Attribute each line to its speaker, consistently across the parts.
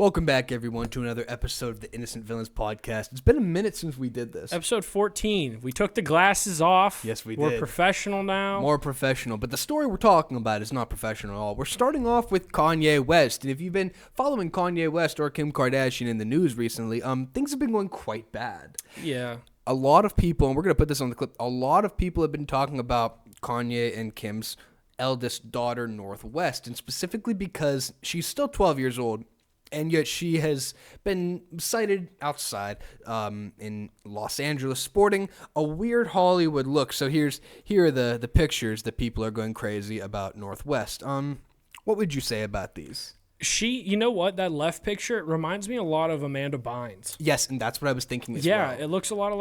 Speaker 1: Welcome back, everyone, to another episode of the Innocent Villains podcast. It's been a minute since we did this.
Speaker 2: Episode 14. We took the glasses off.
Speaker 1: Yes, we did.
Speaker 2: We're professional now.
Speaker 1: More professional. But the story we're talking about is not professional at all. We're starting off with Kanye West. And if you've been following Kanye West or Kim Kardashian in the news recently, things have been going quite bad.
Speaker 2: Yeah.
Speaker 1: A lot of people, and we're going to put this on the clip, a lot of people have been talking about Kanye and Kim's eldest daughter, Northwest, and specifically because she's still 12 years old. And yet she has been sighted outside in Los Angeles sporting a weird Hollywood look. So here are the pictures that people are going crazy about Northwest. What would you say about these?
Speaker 2: You know what? That left picture, it reminds me a lot of Amanda Bynes.
Speaker 1: Yes, and that's what I was thinking as well.
Speaker 2: Yeah, it looks a lot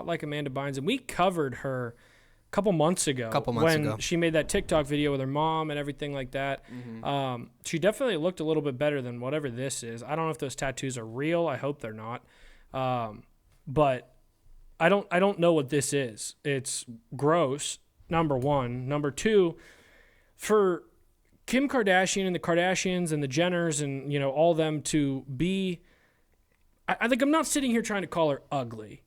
Speaker 2: like Amanda Bynes, and we covered her a couple months ago when she made that TikTok video with her mom and everything like that. Mm-hmm. She definitely looked a little bit better than whatever this is. I don't know if those tattoos are real. I hope they're not. But I don't know what this is. It's gross, number one. Number two, for Kim Kardashian and the Kardashians and the Jenners and, all them to be, I think I'm not sitting here trying to call her ugly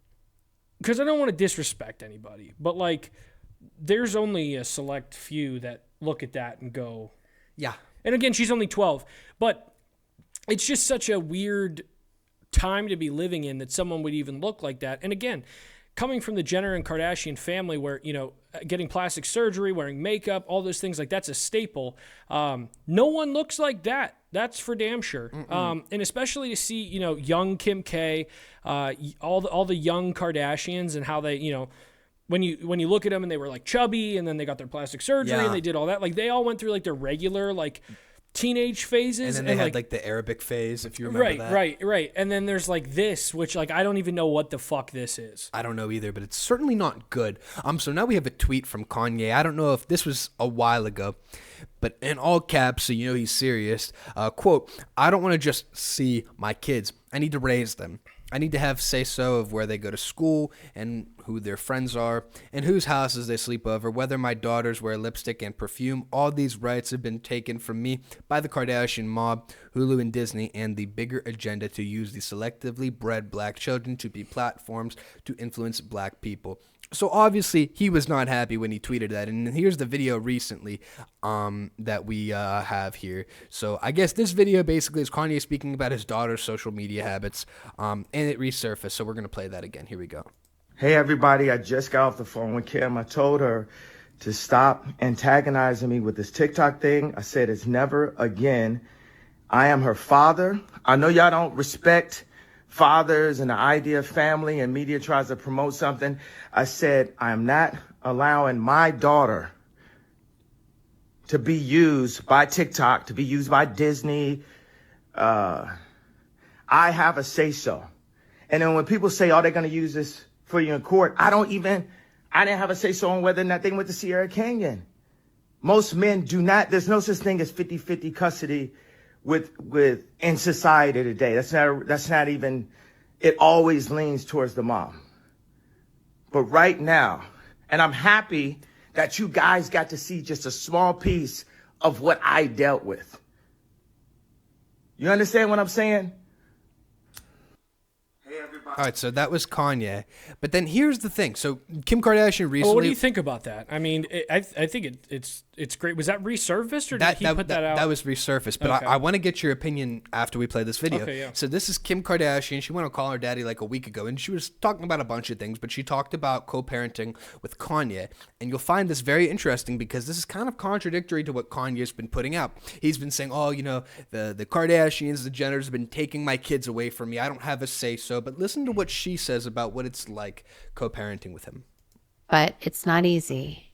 Speaker 2: because I don't want to disrespect anybody, but there's only a select few that look at that and go, yeah. And again, she's only 12, but it's just such a weird time to be living in that someone would even look like that. And again, coming from the Jenner and Kardashian family where, getting plastic surgery, wearing makeup, all those things, that's a staple. No one looks like that. That's for damn sure. And especially to see, young Kim K, all the young Kardashians and how they, when you look at them and they were chubby and then they got their plastic surgery and they did all that, they all went through their regular teenage phases.
Speaker 1: And then they had the Arabic phase, if you remember that.
Speaker 2: Right. And then there's this, which I don't even know what the fuck this is.
Speaker 1: I don't know either, but it's certainly not good. So now we have a tweet from Kanye. I don't know if this was a while ago, but in all caps, so he's serious. Quote, "I don't want to just see my kids. I need to raise them. I need to have say-so of where they go to school and who their friends are and whose houses they sleep over, whether my daughters wear lipstick and perfume. All these rights have been taken from me by the Kardashian mob, Hulu and Disney, and the bigger agenda to use the selectively bred black children to be platforms to influence black people." So obviously he was not happy when he tweeted that, and here's the video recently that we have here. So I guess this video basically is Kanye speaking about his daughter's social media habits, and it resurfaced. So we're gonna play that again. Here we go.
Speaker 3: Hey everybody, I just got off the phone with Kim. I told her to stop antagonizing me with this TikTok thing. I said it's never again. I am her father. I know y'all don't respect fathers and the idea of family, and media tries to promote something. I said, I am not allowing my daughter to be used by TikTok, to be used by Disney. I have a say-so. And then when people say, oh, they're going to use this for you in court, I didn't have a say-so on whether or not they went to Sierra Canyon. Most men do not, there's no such thing as 50-50 custody with in society today. That's not even, it always leans towards the mom. But right now, and I'm happy that you guys got to see just a small piece of what I dealt with. You understand what I'm saying?
Speaker 1: All right, so that was Kanye. But then here's the thing. So Kim Kardashian recently...
Speaker 2: Well, what do you think about that? I mean, I think it's great. Was that resurfaced or did he put that out?
Speaker 1: That was resurfaced, but okay. I want to get your opinion after we play this video.
Speaker 2: Okay, yeah.
Speaker 1: So this is Kim Kardashian. She went on Call Her Daddy a week ago, and she was talking about a bunch of things, but she talked about co-parenting with Kanye. And you'll find this very interesting because this is kind of contradictory to what Kanye's been putting out. He's been saying, the Kardashians, the Jenners have been taking my kids away from me. I don't have a say-so. But listen to what she says about what it's like co-parenting with him.
Speaker 4: But it's not easy.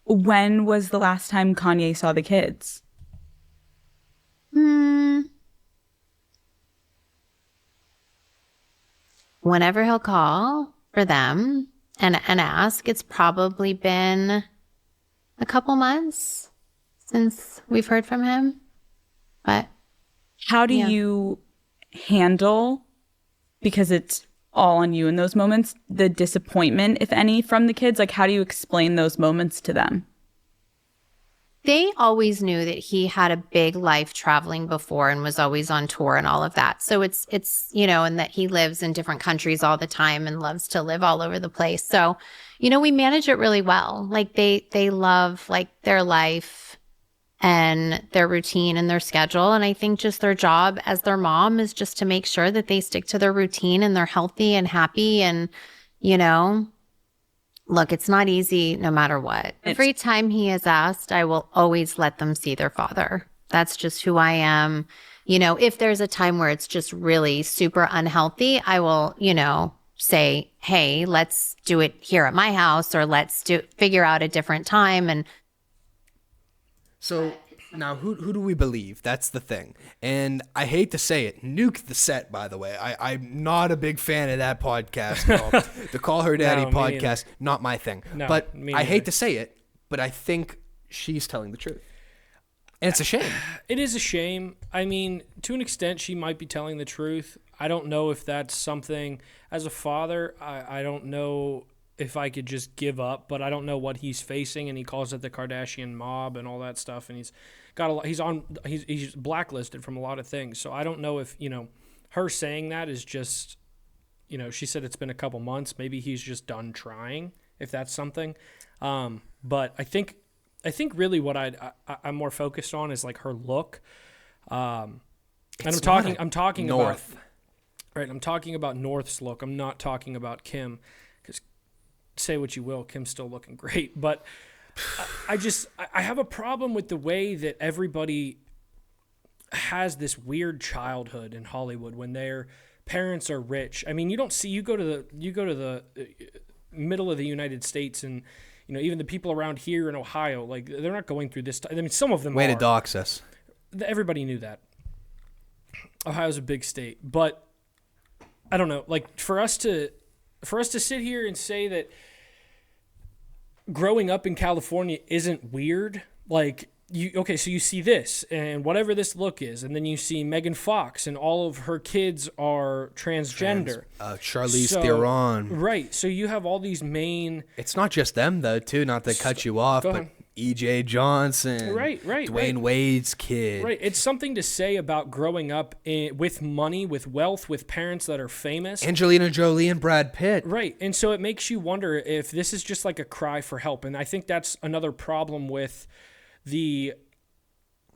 Speaker 5: When was the last time Kanye saw the kids?
Speaker 4: Whenever he'll call for them and ask, it's probably been a couple months since we've heard from him. But
Speaker 5: how do you handle, because it's all on you in those moments, the disappointment, if any, from the kids? How do you explain those moments to them?
Speaker 4: they always knew that he had a big life traveling before and was always on tour and all of that. So it's, and that he lives in different countries all the time and loves to live all over the place. So, we manage it really well. Like they love like their life and their routine and their schedule. And I think just their job as their mom is just to make sure that they stick to their routine and they're healthy and happy. And, look, it's not easy no matter what. Every time he is asked, I will always let them see their father. That's just who I am. If there's a time where it's just really super unhealthy, I will, say, hey, let's do it here at my house, or let's figure out a different time. And
Speaker 1: so now who do we believe? That's the thing. And I hate to say it, nuke the set, by the way. I'm not a big fan of that podcast at all. The Call Her Daddy podcast, not my thing. No, but I hate to say it, but I think she's telling the truth. And it's a shame.
Speaker 2: It is a shame. I mean, to an extent, she might be telling the truth. I don't know if that's something, as a father, I don't know if I could just give up, but I don't know what he's facing, and he calls it the Kardashian mob and all that stuff, and he's got a lot, he's blacklisted from a lot of things. So I don't know if, her saying that is just, she said it's been a couple months, maybe he's just done trying, if that's something. But I think really what I'm more focused on is like her look. And I'm talking
Speaker 1: North.
Speaker 2: about, right. I'm talking about North's look. I'm not talking about Kim, because say what you will, Kim's still looking great, but I have a problem with the way that everybody has this weird childhood in Hollywood when their parents are rich. I mean, you go to the middle of the United States, and even the people around here in Ohio, like, they're not going through this. I mean, some of them
Speaker 1: Way to dox us.
Speaker 2: Everybody knew that. Ohio's a big state, but I don't know. Like, for us to sit here and say that growing up in California isn't weird, like, so you see this and whatever this look is, and then you see Megan Fox and all of her kids are transgender.
Speaker 1: Charlize Theron.
Speaker 2: Right. So you have all these main...
Speaker 1: It's not just them, though, too, not to cut you off, but E.J. Johnson.
Speaker 2: Right.
Speaker 1: Dwayne Wade's kid.
Speaker 2: Right. It's something to say about growing up with money, with wealth, with parents that are famous.
Speaker 1: Angelina Jolie and Brad Pitt.
Speaker 2: Right. And so it makes you wonder if this is just like a cry for help. And I think that's another problem with the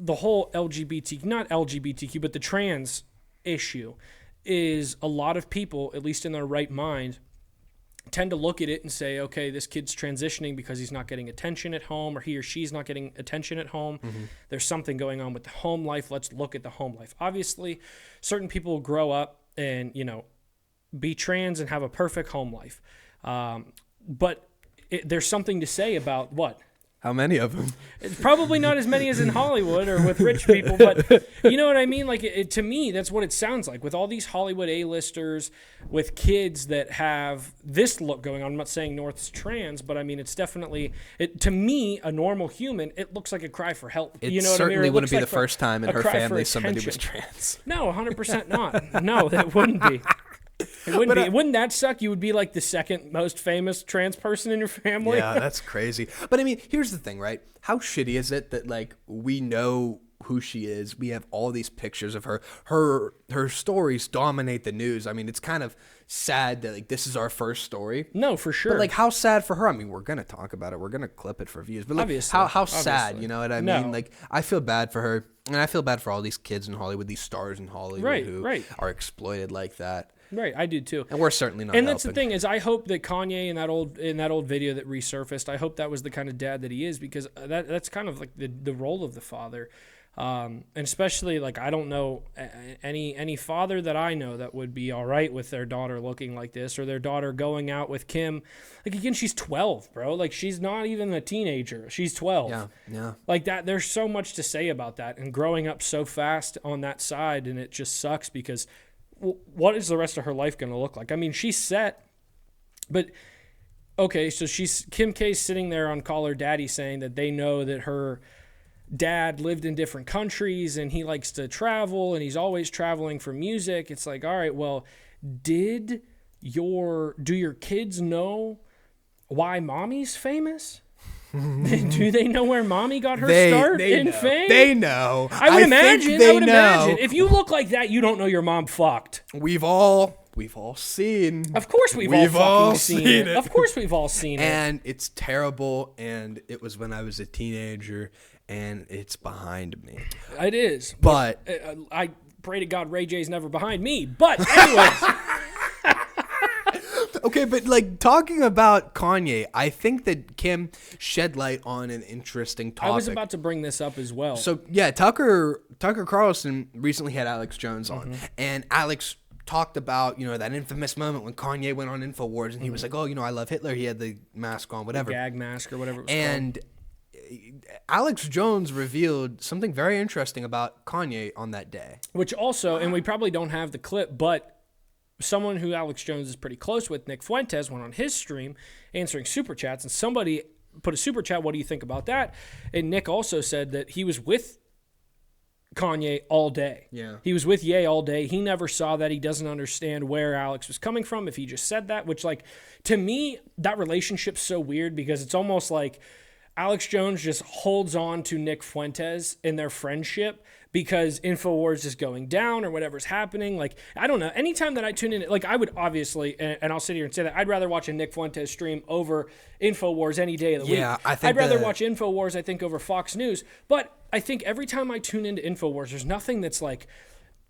Speaker 2: whole LGBT, not LGBTQ, but the trans issue, is a lot of people, at least in their right mind, tend to look at it and say, okay, this kid's transitioning because he's not getting attention at home, or he or she's not getting attention at home. Mm-hmm. There's something going on with the home life. Let's look at the home life. Obviously, certain people grow up and, be trans and have a perfect home life. But there's something to say about what?
Speaker 1: How many of them?
Speaker 2: It's probably not as many as in Hollywood or with rich people, but you know what I mean? Like, to me, that's what it sounds like. With all these Hollywood A-listers, with kids that have this look going on. I'm not saying North's trans, but I mean, it's definitely, to me, a normal human, it looks like a cry for help.
Speaker 1: It
Speaker 2: you know
Speaker 1: certainly
Speaker 2: what I mean?
Speaker 1: Wouldn't be the first time in her family somebody was trans.
Speaker 2: No, 100% not. No, that wouldn't be. It wouldn't be. Wouldn't that suck? You would be like the second most famous trans person in your family.
Speaker 1: Yeah, that's crazy. But I mean, here's the thing, right? How shitty is it that, like, we know who she is? We have all these pictures of her. Her stories dominate the news. I mean, it's kind of sad that, like, this is our first story.
Speaker 2: No, for sure.
Speaker 1: But, like, how sad for her? I mean, we're gonna talk about it. We're gonna clip it for views. But, like, how sad? You know what I mean? Like, I feel bad for her, and I feel bad for all these kids in Hollywood, these stars in Hollywood who are exploited like that.
Speaker 2: Right, I do too.
Speaker 1: And we're certainly not.
Speaker 2: And that's the thing, is I hope that Kanye in that old video that resurfaced, I hope that was the kind of dad that he is, because that's kind of like the role of the father. And especially, like, I don't know any father that I know that would be all right with their daughter looking like this, or their daughter going out with Kim. Like, again, she's 12, bro. Like, she's not even a teenager. She's 12.
Speaker 1: Yeah.
Speaker 2: Like that, there's so much to say about that, and growing up so fast on that side, and it just sucks because what is the rest of her life going to look like? I mean, she's set, but okay, so Kim K's sitting there on Call Her Daddy saying that they know that her dad lived in different countries and he likes to travel and he's always traveling for music. It's like, all right, well, do your kids know why mommy's famous? Do they know where mommy got her start in
Speaker 1: know.
Speaker 2: fame?
Speaker 1: They know.
Speaker 2: I would imagine.
Speaker 1: Know.
Speaker 2: If you look like that, you don't know your mom fucked.
Speaker 1: We've all seen.
Speaker 2: Of course we've all seen it. Of course we've all seen it.
Speaker 1: And it's terrible, and it was when I was a teenager, and it's behind me.
Speaker 2: It is.
Speaker 1: But
Speaker 2: I pray to God Ray J's never behind me. But anyways.
Speaker 1: Okay, but like talking about Kanye, I think that Kim shed light on an interesting topic.
Speaker 2: I was about to bring this up as well.
Speaker 1: So yeah, Tucker Carlson recently had Alex Jones on, and Alex talked about, that infamous moment when Kanye went on InfoWars and he was like, oh, I love Hitler. He had the mask on, whatever.
Speaker 2: The gag mask or whatever it was
Speaker 1: called. Alex Jones revealed something very interesting about Kanye on that day.
Speaker 2: Which also, and we probably don't have the clip, but someone who Alex Jones is pretty close with, Nick Fuentes, went on his stream answering super chats, and somebody put a super chat, what do you think about that? And Nick also said that he was with Kanye all day.
Speaker 1: Yeah.
Speaker 2: He was with Ye all day. He never saw that. He doesn't understand where Alex was coming from if he just said that, which, like, to me, that relationship's so weird because it's almost like Alex Jones just holds on to Nick Fuentes in their friendship because InfoWars is going down or whatever's happening. Like, I don't know. Anytime that I tune in, like, I would obviously, and I'll sit here and say that, I'd rather watch a Nick Fuentes stream over InfoWars any day of the week. I'd rather watch InfoWars, I think, over Fox News. But I think every time I tune into InfoWars, there's nothing that's like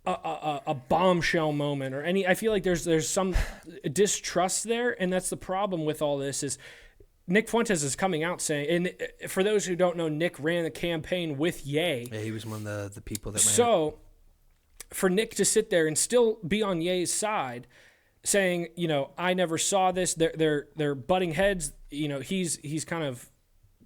Speaker 2: a bombshell moment or any. I feel like there's some distrust there, and that's the problem with all this is Nick Fuentes is coming out saying, and for those who don't know, Nick ran the campaign with Ye.
Speaker 1: Yeah, he was one of the people that ran
Speaker 2: So for Nick to sit there and still be on Ye's side saying, I never saw this, they're butting heads, he's kind of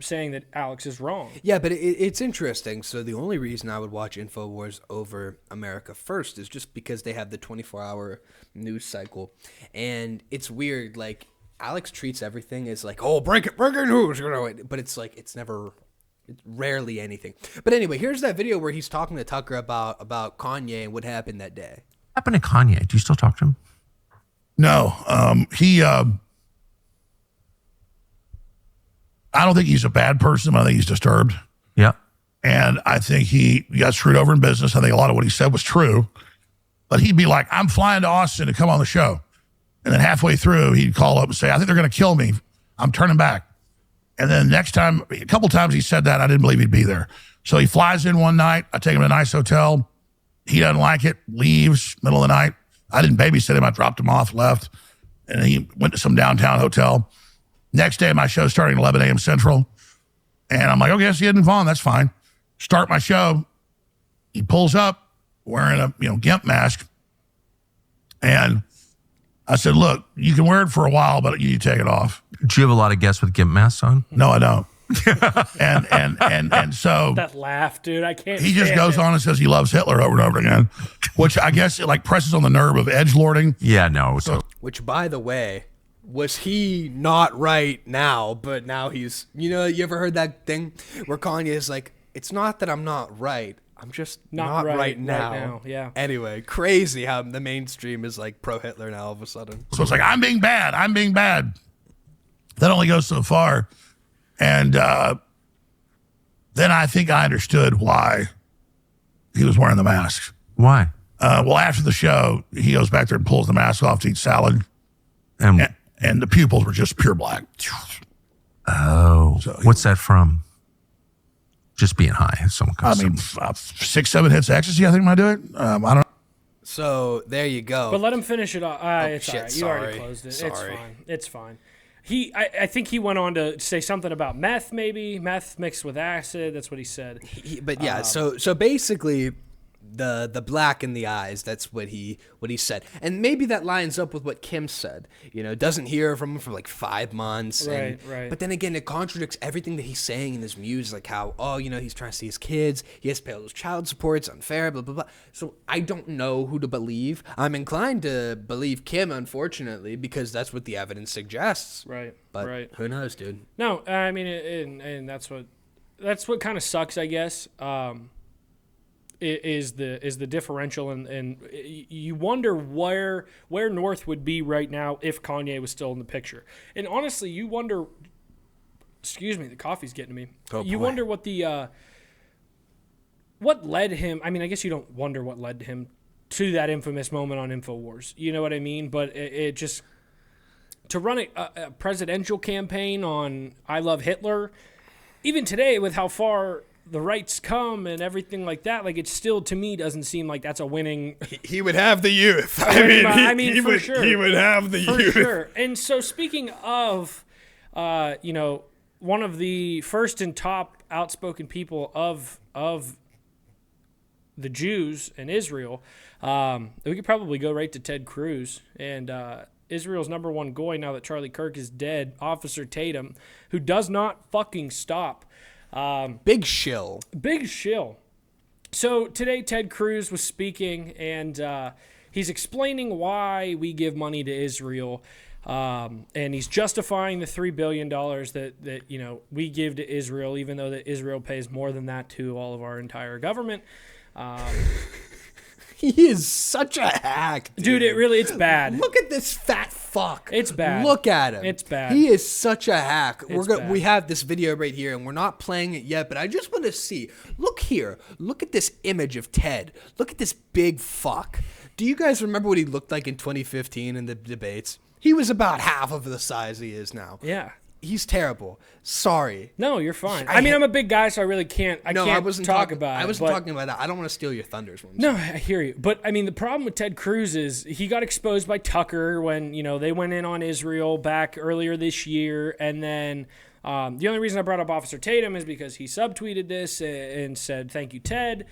Speaker 2: saying that Alex is wrong.
Speaker 1: Yeah, but it's interesting. So the only reason I would watch InfoWars over America First is just because they have the 24-hour news cycle. And it's weird, like, Alex treats everything as like, oh, breaking news, but it's like it's rarely anything. But anyway, here's that video where he's talking to Tucker about Kanye and what happened that day.
Speaker 6: What happened to Kanye? Do you still talk to him?
Speaker 7: No, he. I don't think he's a bad person. I think he's disturbed.
Speaker 6: Yeah,
Speaker 7: and I think he got screwed over in business. I think a lot of what he said was true, but he'd be like, "I'm flying to Austin to come on the show." And then halfway through, he'd call up and say, I think they're going to kill me. I'm turning back. And then next time, a couple times he said that, I didn't believe he'd be there. So he flies in one night. I take him to a nice hotel. He doesn't like it, leaves, middle of the night. I didn't babysit him. I dropped him off, left. And he went to some downtown hotel. Next day, my show's starting at 11 a.m. Central. And I'm like, okay, so he hadn't Vaughn. That's fine. Start my show. He pulls up wearing a GIMP mask. And I said, look, you can wear it for a while, but you need to take it off.
Speaker 6: Do you have a lot of guests with GIMP masks on?
Speaker 7: No, I don't. and so
Speaker 2: that laugh, dude, I can't.
Speaker 7: He just goes on and says he loves Hitler over and over again, which I guess it like presses on the nerve of edgelording.
Speaker 6: Yeah, no.
Speaker 7: So,
Speaker 1: which, by the way, was he not right now? But now he's. You ever heard that thing where Kanye is like, it's not that I'm not right. I'm just not right now.
Speaker 2: Yeah.
Speaker 1: Anyway, crazy how the mainstream is like pro-Hitler now all of a sudden.
Speaker 7: So it's like, I'm being bad. That only goes so far. And then I think I understood why he was wearing the mask.
Speaker 6: Why?
Speaker 7: Well, after the show, he goes back there and pulls the mask off to eat salad. And the pupils were just pure black.
Speaker 6: Oh. So what's that from? Just being high.
Speaker 7: 6, 7 hits of ecstasy, I think, might do it. I don't know.
Speaker 1: So there you go.
Speaker 2: But let him finish it off. It's all right. You already closed it.
Speaker 1: Sorry.
Speaker 2: It's fine. I think he went on to say something about meth, maybe. Meth mixed with acid. That's what he said.
Speaker 1: But yeah, so basically the black in the eyes, that's what he
Speaker 2: said.
Speaker 1: And maybe that lines up with what Kim said. Doesn't hear from him for like 5 months.
Speaker 2: Right.
Speaker 1: But then again, it contradicts everything that he's saying in his music, like how, he's trying to see his kids, he has to pay all those child support, it's unfair, blah, blah, blah. So I don't know who to believe. I'm inclined to believe Kim, unfortunately, because that's what the evidence suggests.
Speaker 2: Right.
Speaker 1: But who knows, dude?
Speaker 2: No, I mean, and that's what kind of sucks, I guess. Is the differential, and you wonder where North would be right now if Kanye was still in the picture. And honestly, you wonder Excuse me, the coffee's getting to me.
Speaker 1: Oh,
Speaker 2: you
Speaker 1: boy.
Speaker 2: wonder what what led him. I mean, I guess you don't wonder what led him to that infamous moment on InfoWars. You know what I mean? But it just to run a presidential campaign on "I love Hitler," even today with how far the right's come and everything like that, like it still to me doesn't seem like that's a winning.
Speaker 1: He would have the youth.
Speaker 2: He
Speaker 1: would,
Speaker 2: sure.
Speaker 1: He would have the
Speaker 2: For
Speaker 1: youth.
Speaker 2: sure. And so speaking of, one of the first and top outspoken people of the Jews in Israel, we could probably go right to Ted Cruz and Israel's number one goy now that Charlie Kirk is dead, Officer Tatum, who does not fucking stop.
Speaker 1: Big shill.
Speaker 2: Big shill. So today Ted Cruz was speaking and he's explaining why we give money to Israel. And he's justifying the $3 billion that we give to Israel, even though that Israel pays more than that to all of our entire government.
Speaker 1: He is such a hack, dude.
Speaker 2: It's bad.
Speaker 1: Look at this fat fuck.
Speaker 2: It's bad.
Speaker 1: Look at him.
Speaker 2: It's bad.
Speaker 1: He is such a hack.
Speaker 2: Bad.
Speaker 1: We have this video right here, and we're not playing it yet, but I just want to see. Look here. Look at this image of Ted. Look at this big fuck. Do you guys remember what he looked like in 2015 in the debates? He was about half of the size he is now.
Speaker 2: Yeah.
Speaker 1: He's terrible. Sorry.
Speaker 2: No, you're fine. I'm a big guy, so I really can't. I wasn't talking about it.
Speaker 1: I wasn't talking about that. I don't want to steal your thunders.
Speaker 2: No, I hear you. But I mean, the problem with Ted Cruz is he got exposed by Tucker when they went in on Israel back earlier this year, and then the only reason I brought up Officer Tatum is because he subtweeted this and said thank you, Ted.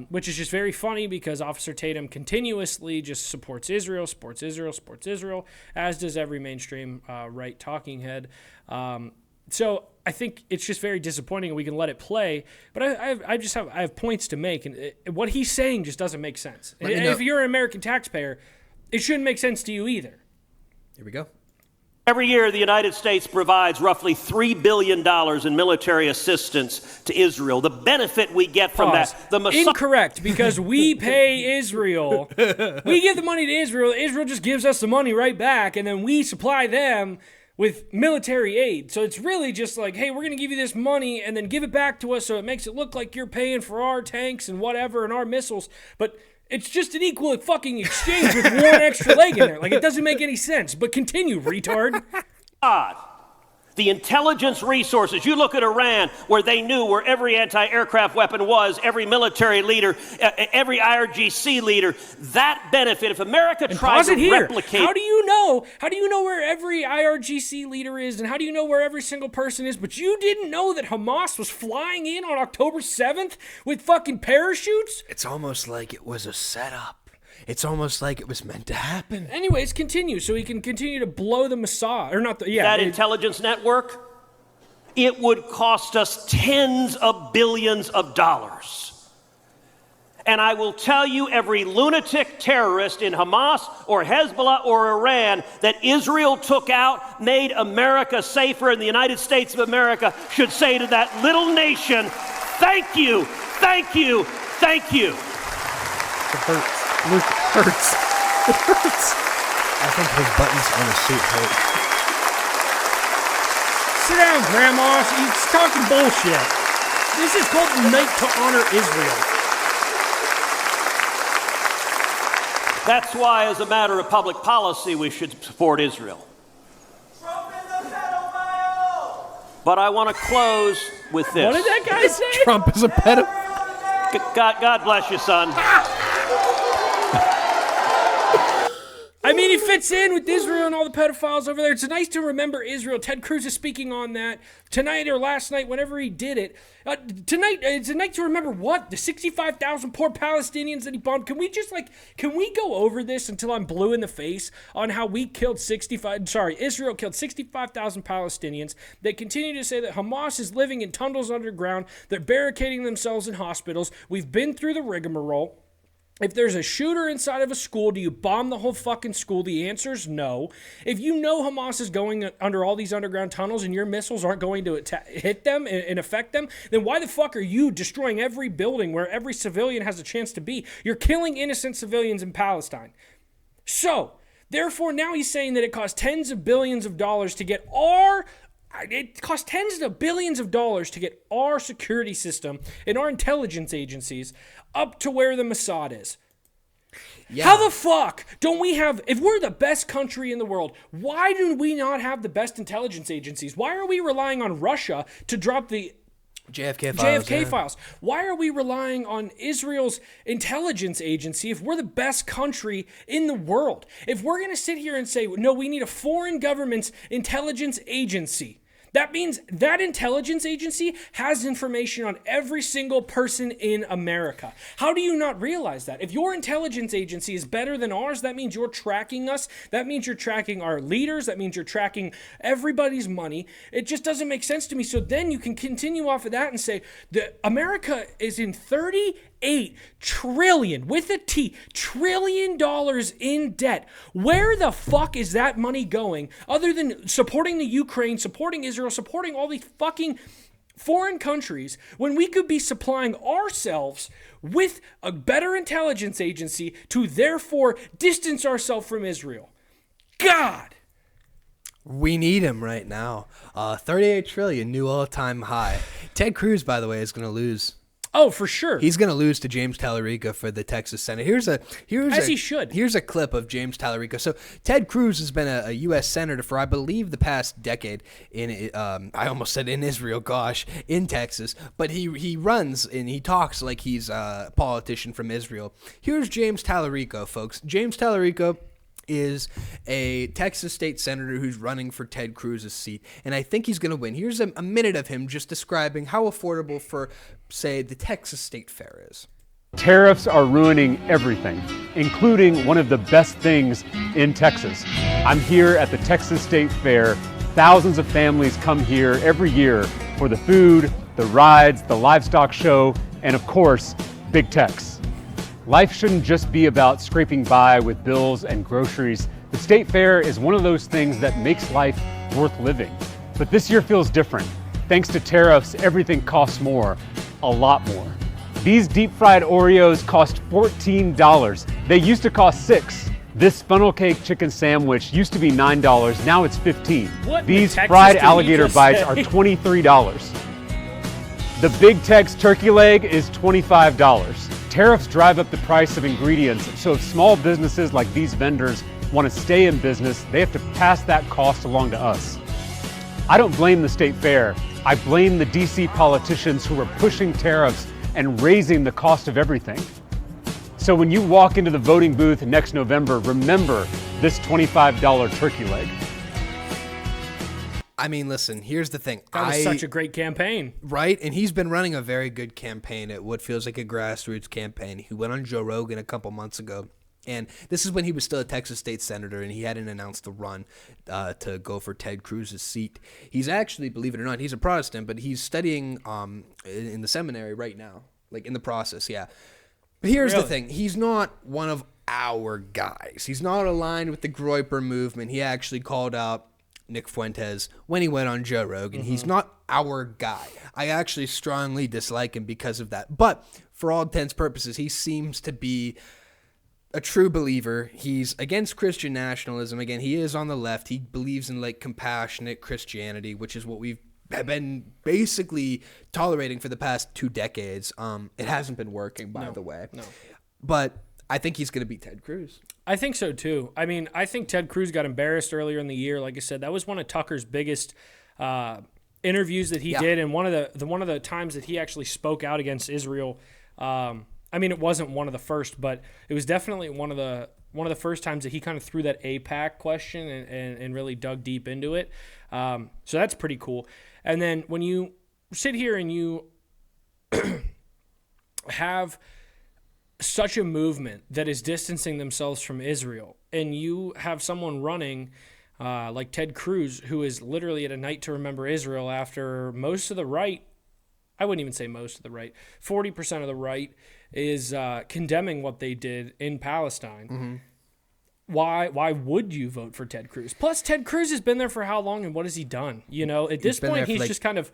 Speaker 2: Which is just very funny because Officer Tatum continuously just supports Israel, as does every mainstream right talking head. So I think it's just very disappointing and we can let it play. But I have points to make, and what he's saying just doesn't make sense. And if you're an American taxpayer, it shouldn't make sense to you either.
Speaker 1: Here we go.
Speaker 8: Every year, the United States provides roughly $3 billion in military assistance to Israel. The benefit we get from that...
Speaker 2: Incorrect, because we pay Israel. We give the money to Israel. Israel just gives us the money right back, and then we supply them with military aid. So it's really just like, hey, we're going to give you this money and then give it back to us so it makes it look like you're paying for our tanks and whatever and our missiles. But... it's just an equal fucking exchange with one extra leg in there. Like, it doesn't make any sense. But continue, retard.
Speaker 8: God. The intelligence resources. You look at Iran, where they knew where every anti-aircraft weapon was, every military leader, every IRGC leader. That benefit, if America tries to replicate...
Speaker 2: How do you know? How do you know where every IRGC leader is, and how do you know where every single person is? But you didn't know that Hamas was flying in on October 7th with fucking parachutes?
Speaker 1: It's almost like it was a setup. It's almost like it was meant to happen.
Speaker 2: Anyways, continue so he can continue to blow the Mossad. Or not the... yeah.
Speaker 8: That intelligence network, it would cost us tens of billions of dollars. And I will tell you, every lunatic terrorist in Hamas or Hezbollah or Iran that Israel took out, made America safer, and the United States of America should say to that little nation, thank you, thank you, thank you.
Speaker 1: It hurts. Luke, it hurts. It hurts. I think his buttons on his suit hurt.
Speaker 2: Sit down, Grandma. He's talking bullshit. This is called the Night to Honor Israel.
Speaker 8: That's why, as a matter of public policy, we should support Israel.
Speaker 9: Trump is a pedophile!
Speaker 8: But I want to close with this.
Speaker 2: What did that guy say?
Speaker 1: Trump is a pedophile.
Speaker 8: God bless you, son.
Speaker 2: I mean, he fits in with Israel and all the pedophiles over there. It's nice to remember Israel. Ted Cruz is speaking on that tonight or last night, whenever he did it. Tonight, it's a night to remember what? The 65,000 poor Palestinians that he bombed. Can we go over this until I'm blue in the face on how Israel killed 65,000 Palestinians. They continue to say that Hamas is living in tunnels underground. They're barricading themselves in hospitals. We've been through the rigmarole. If there's a shooter inside of a school, do you bomb the whole fucking school? The answer is no. If you know Hamas is going under all these underground tunnels and your missiles aren't going to hit them and affect them, then why the fuck are you destroying every building where every civilian has a chance to be? You're killing innocent civilians in Palestine. So, therefore, now he's saying that it costs tens of billions of dollars to get our It costs tens of billions of dollars to get our security system and our intelligence agencies up to where the Mossad is. Yeah. How the fuck don't we have, if we're the best country in the world, why do we not have the best intelligence agencies? Why are we relying on Russia to drop the
Speaker 1: JFK
Speaker 2: files? Why are we relying on Israel's intelligence agency if we're the best country in the world? If we're going to sit here and say, no, we need a foreign government's intelligence agency, that means that intelligence agency has information on every single person in America. How do you not realize that? If your intelligence agency is better than ours, that means you're tracking us. That means you're tracking our leaders. That means you're tracking everybody's money. It just doesn't make sense to me. So then you can continue off of that and say that America is in 38 trillion, with a T, trillion dollars in debt. Where the fuck is that money going other than supporting the Ukraine, supporting Israel, supporting all these fucking foreign countries when we could be supplying ourselves with a better intelligence agency to therefore distance ourselves from Israel? God!
Speaker 1: We need him right now. 38 trillion, new all-time high. Ted Cruz, by the way, is going to lose.
Speaker 2: Oh, for sure.
Speaker 1: He's going to lose to James Tallarico for the Texas Senate.
Speaker 2: He should.
Speaker 1: Here's a clip of James Tallarico. So Ted Cruz has been a U.S. senator for, I believe, the past decade in, I almost said in Israel, gosh, in Texas. But he runs and he talks like he's a politician from Israel. Here's James Tallarico, folks. James Tallarico is a Texas state senator who's running for Ted Cruz's seat, and I think he's going to win. Here's a minute of him just describing how affordable for, say, the Texas State Fair is.
Speaker 10: Tariffs are ruining everything, including one of the best things in Texas. I'm here at the Texas State Fair. Thousands of families come here every year for the food, the rides, the livestock show, and of course, big techs. Life shouldn't just be about scraping by with bills and groceries. The State Fair is one of those things that makes life worth living. But this year feels different. Thanks to tariffs, everything costs more, a lot more. These deep-fried Oreos cost $14. They used to cost $6. This funnel cake chicken sandwich used to be $9, now it's $15. These fried alligator bites are $23. The Big Tex turkey leg is $25. Tariffs drive up the price of ingredients, so if small businesses like these vendors want to stay in business, they have to pass that cost along to us. I don't blame the State Fair. I blame the DC politicians who are pushing tariffs and raising the cost of everything. So when you walk into the voting booth next November, remember this $25 turkey leg.
Speaker 1: I mean, listen, here's the thing.
Speaker 2: That was such a great campaign.
Speaker 1: Right? And he's been running a very good campaign at what feels like a grassroots campaign. He went on Joe Rogan a couple months ago. And this is when he was still a Texas state senator, and he hadn't announced the run to go for Ted Cruz's seat. He's actually, believe it or not, he's a Protestant, but he's studying in the seminary right now, like in the process, yeah. But here's the thing. He's not one of our guys. He's not aligned with the Groyper movement. He actually called out Nick Fuentes when he went on Joe Rogan. He's not our guy. I actually strongly dislike him because of that. But for all intents and purposes, he seems to be a true believer. He's against Christian nationalism. Again, he is on the left. He believes in like compassionate Christianity, which is what we've been basically tolerating for the past 2 decades. It hasn't been working, by the way. No. But I think he's going to beat Ted Cruz.
Speaker 2: I think so, too. I mean, I think Ted Cruz got embarrassed earlier in the year. Like I said, that was one of Tucker's biggest interviews that he did, and one of the times that he actually spoke out against Israel. I mean, it wasn't one of the first, but it was definitely one of the first times that he kind of threw that AIPAC question and really dug deep into it. So that's pretty cool. And then when you sit here and you have such a movement that is distancing themselves from Israel, and you have someone running like Ted Cruz, who is literally at a night to remember Israel after most of the right, I wouldn't even say most of the right, 40% of the right is condemning what they did in Palestine. Mm-hmm. Why would you vote for Ted Cruz? Plus, Ted Cruz has been there for how long, and what has he done? You know, at this point, he's just kind of...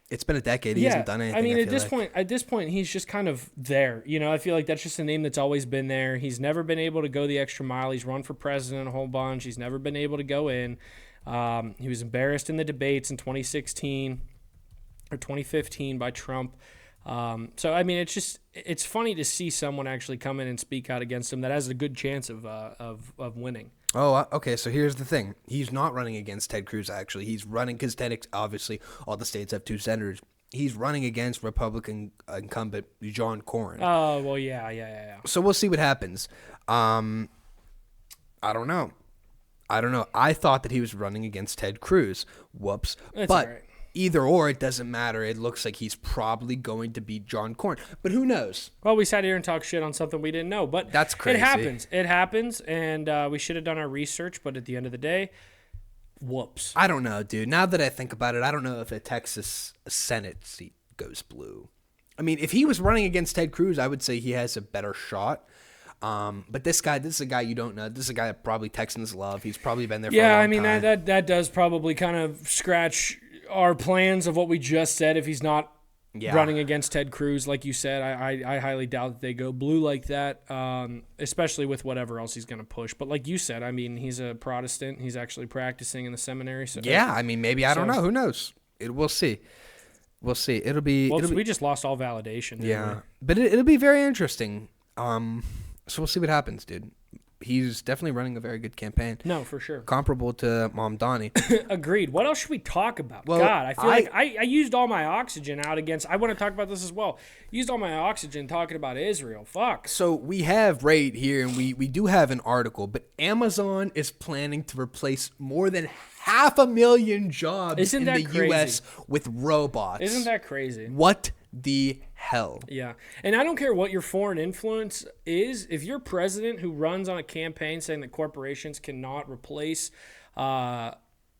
Speaker 1: It's been a decade. He hasn't done anything.
Speaker 2: I mean, at this point, he's just kind of there. You know, I feel like that's just a name that's always been there. He's never been able to go the extra mile. He's run for president a whole bunch. He's never been able to go in. He was embarrassed in the debates in 2016 or 2015 by Trump. So, I mean, it's funny to see someone actually come in and speak out against him that has a good chance of winning.
Speaker 1: Oh, okay. So here's the thing. He's not running against Ted Cruz, actually. He's running because obviously, all the states have 2 senators. He's running against Republican incumbent John Cornyn.
Speaker 2: Oh, well, yeah.
Speaker 1: So we'll see what happens. I don't know. I thought that he was running against Ted Cruz. Whoops.
Speaker 2: That's
Speaker 1: but
Speaker 2: all right.
Speaker 1: Either or, it doesn't matter. It looks like he's probably going to beat John Cornyn. But who knows?
Speaker 2: Well, we sat here and talked shit on something we didn't know. But
Speaker 1: that's crazy.
Speaker 2: It happens. And we should have done our research. But at the end of the day, whoops.
Speaker 1: I don't know, dude. Now that I think about it, I don't know if a Texas Senate seat goes blue. I mean, if he was running against Ted Cruz, I would say he has a better shot. But this is a guy you don't know. This is a guy that probably Texans love. He's probably been there for a long time.
Speaker 2: Yeah, I mean, that does probably kind of scratch our plans of what we just said if he's not running against Ted Cruz. Like you said, I highly doubt that they go blue like that, especially with whatever else he's going to push. But like you said, I mean, he's a Protestant. He's actually practicing in the seminary. So
Speaker 1: yeah, I mean, maybe. I don't know. Who knows? We'll see. We'll see.
Speaker 2: We just lost all validation.
Speaker 1: Yeah, but it'll be very interesting. So we'll see what happens, dude. He's definitely running a very good campaign.
Speaker 2: No, for sure.
Speaker 1: Comparable to Mom Donnie.
Speaker 2: Agreed. What else should we talk about?
Speaker 1: Well,
Speaker 2: God, I feel like I used all my oxygen out against... I want to talk about this as well. Used all my oxygen talking about Israel. Fuck.
Speaker 1: So we have right here, and we do have an article, but Amazon is planning to replace more than 500,000 jobs in the
Speaker 2: crazy?
Speaker 1: U.S. with robots.
Speaker 2: Isn't that crazy?
Speaker 1: What the hell?
Speaker 2: Yeah. And I don't care what your foreign influence is. If you're president who runs on a campaign saying that corporations cannot replace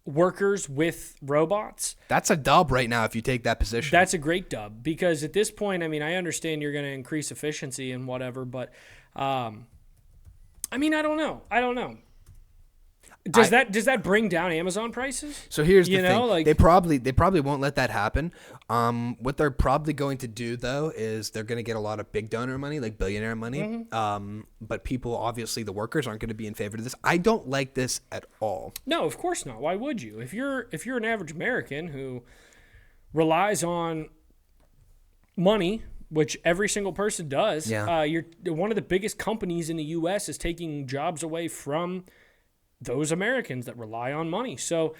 Speaker 2: workers with robots.
Speaker 1: That's a dub right now if you take that position.
Speaker 2: That's a great dub because at this point, I mean, I understand you're going to increase efficiency and whatever, but I mean, I don't know. Does that bring down Amazon prices?
Speaker 1: So here's the thing. Like, they probably won't let that happen. What they're probably going to do though is they're going to get a lot of big donor money, like billionaire money. Mm-hmm. But people, obviously, the workers aren't going to be in favor of this. I don't like this at all.
Speaker 2: No, of course not. Why would you? If you're an average American who relies on money, which every single person does, you're one of the biggest companies in the U.S. is taking jobs away from those Americans that rely on money. So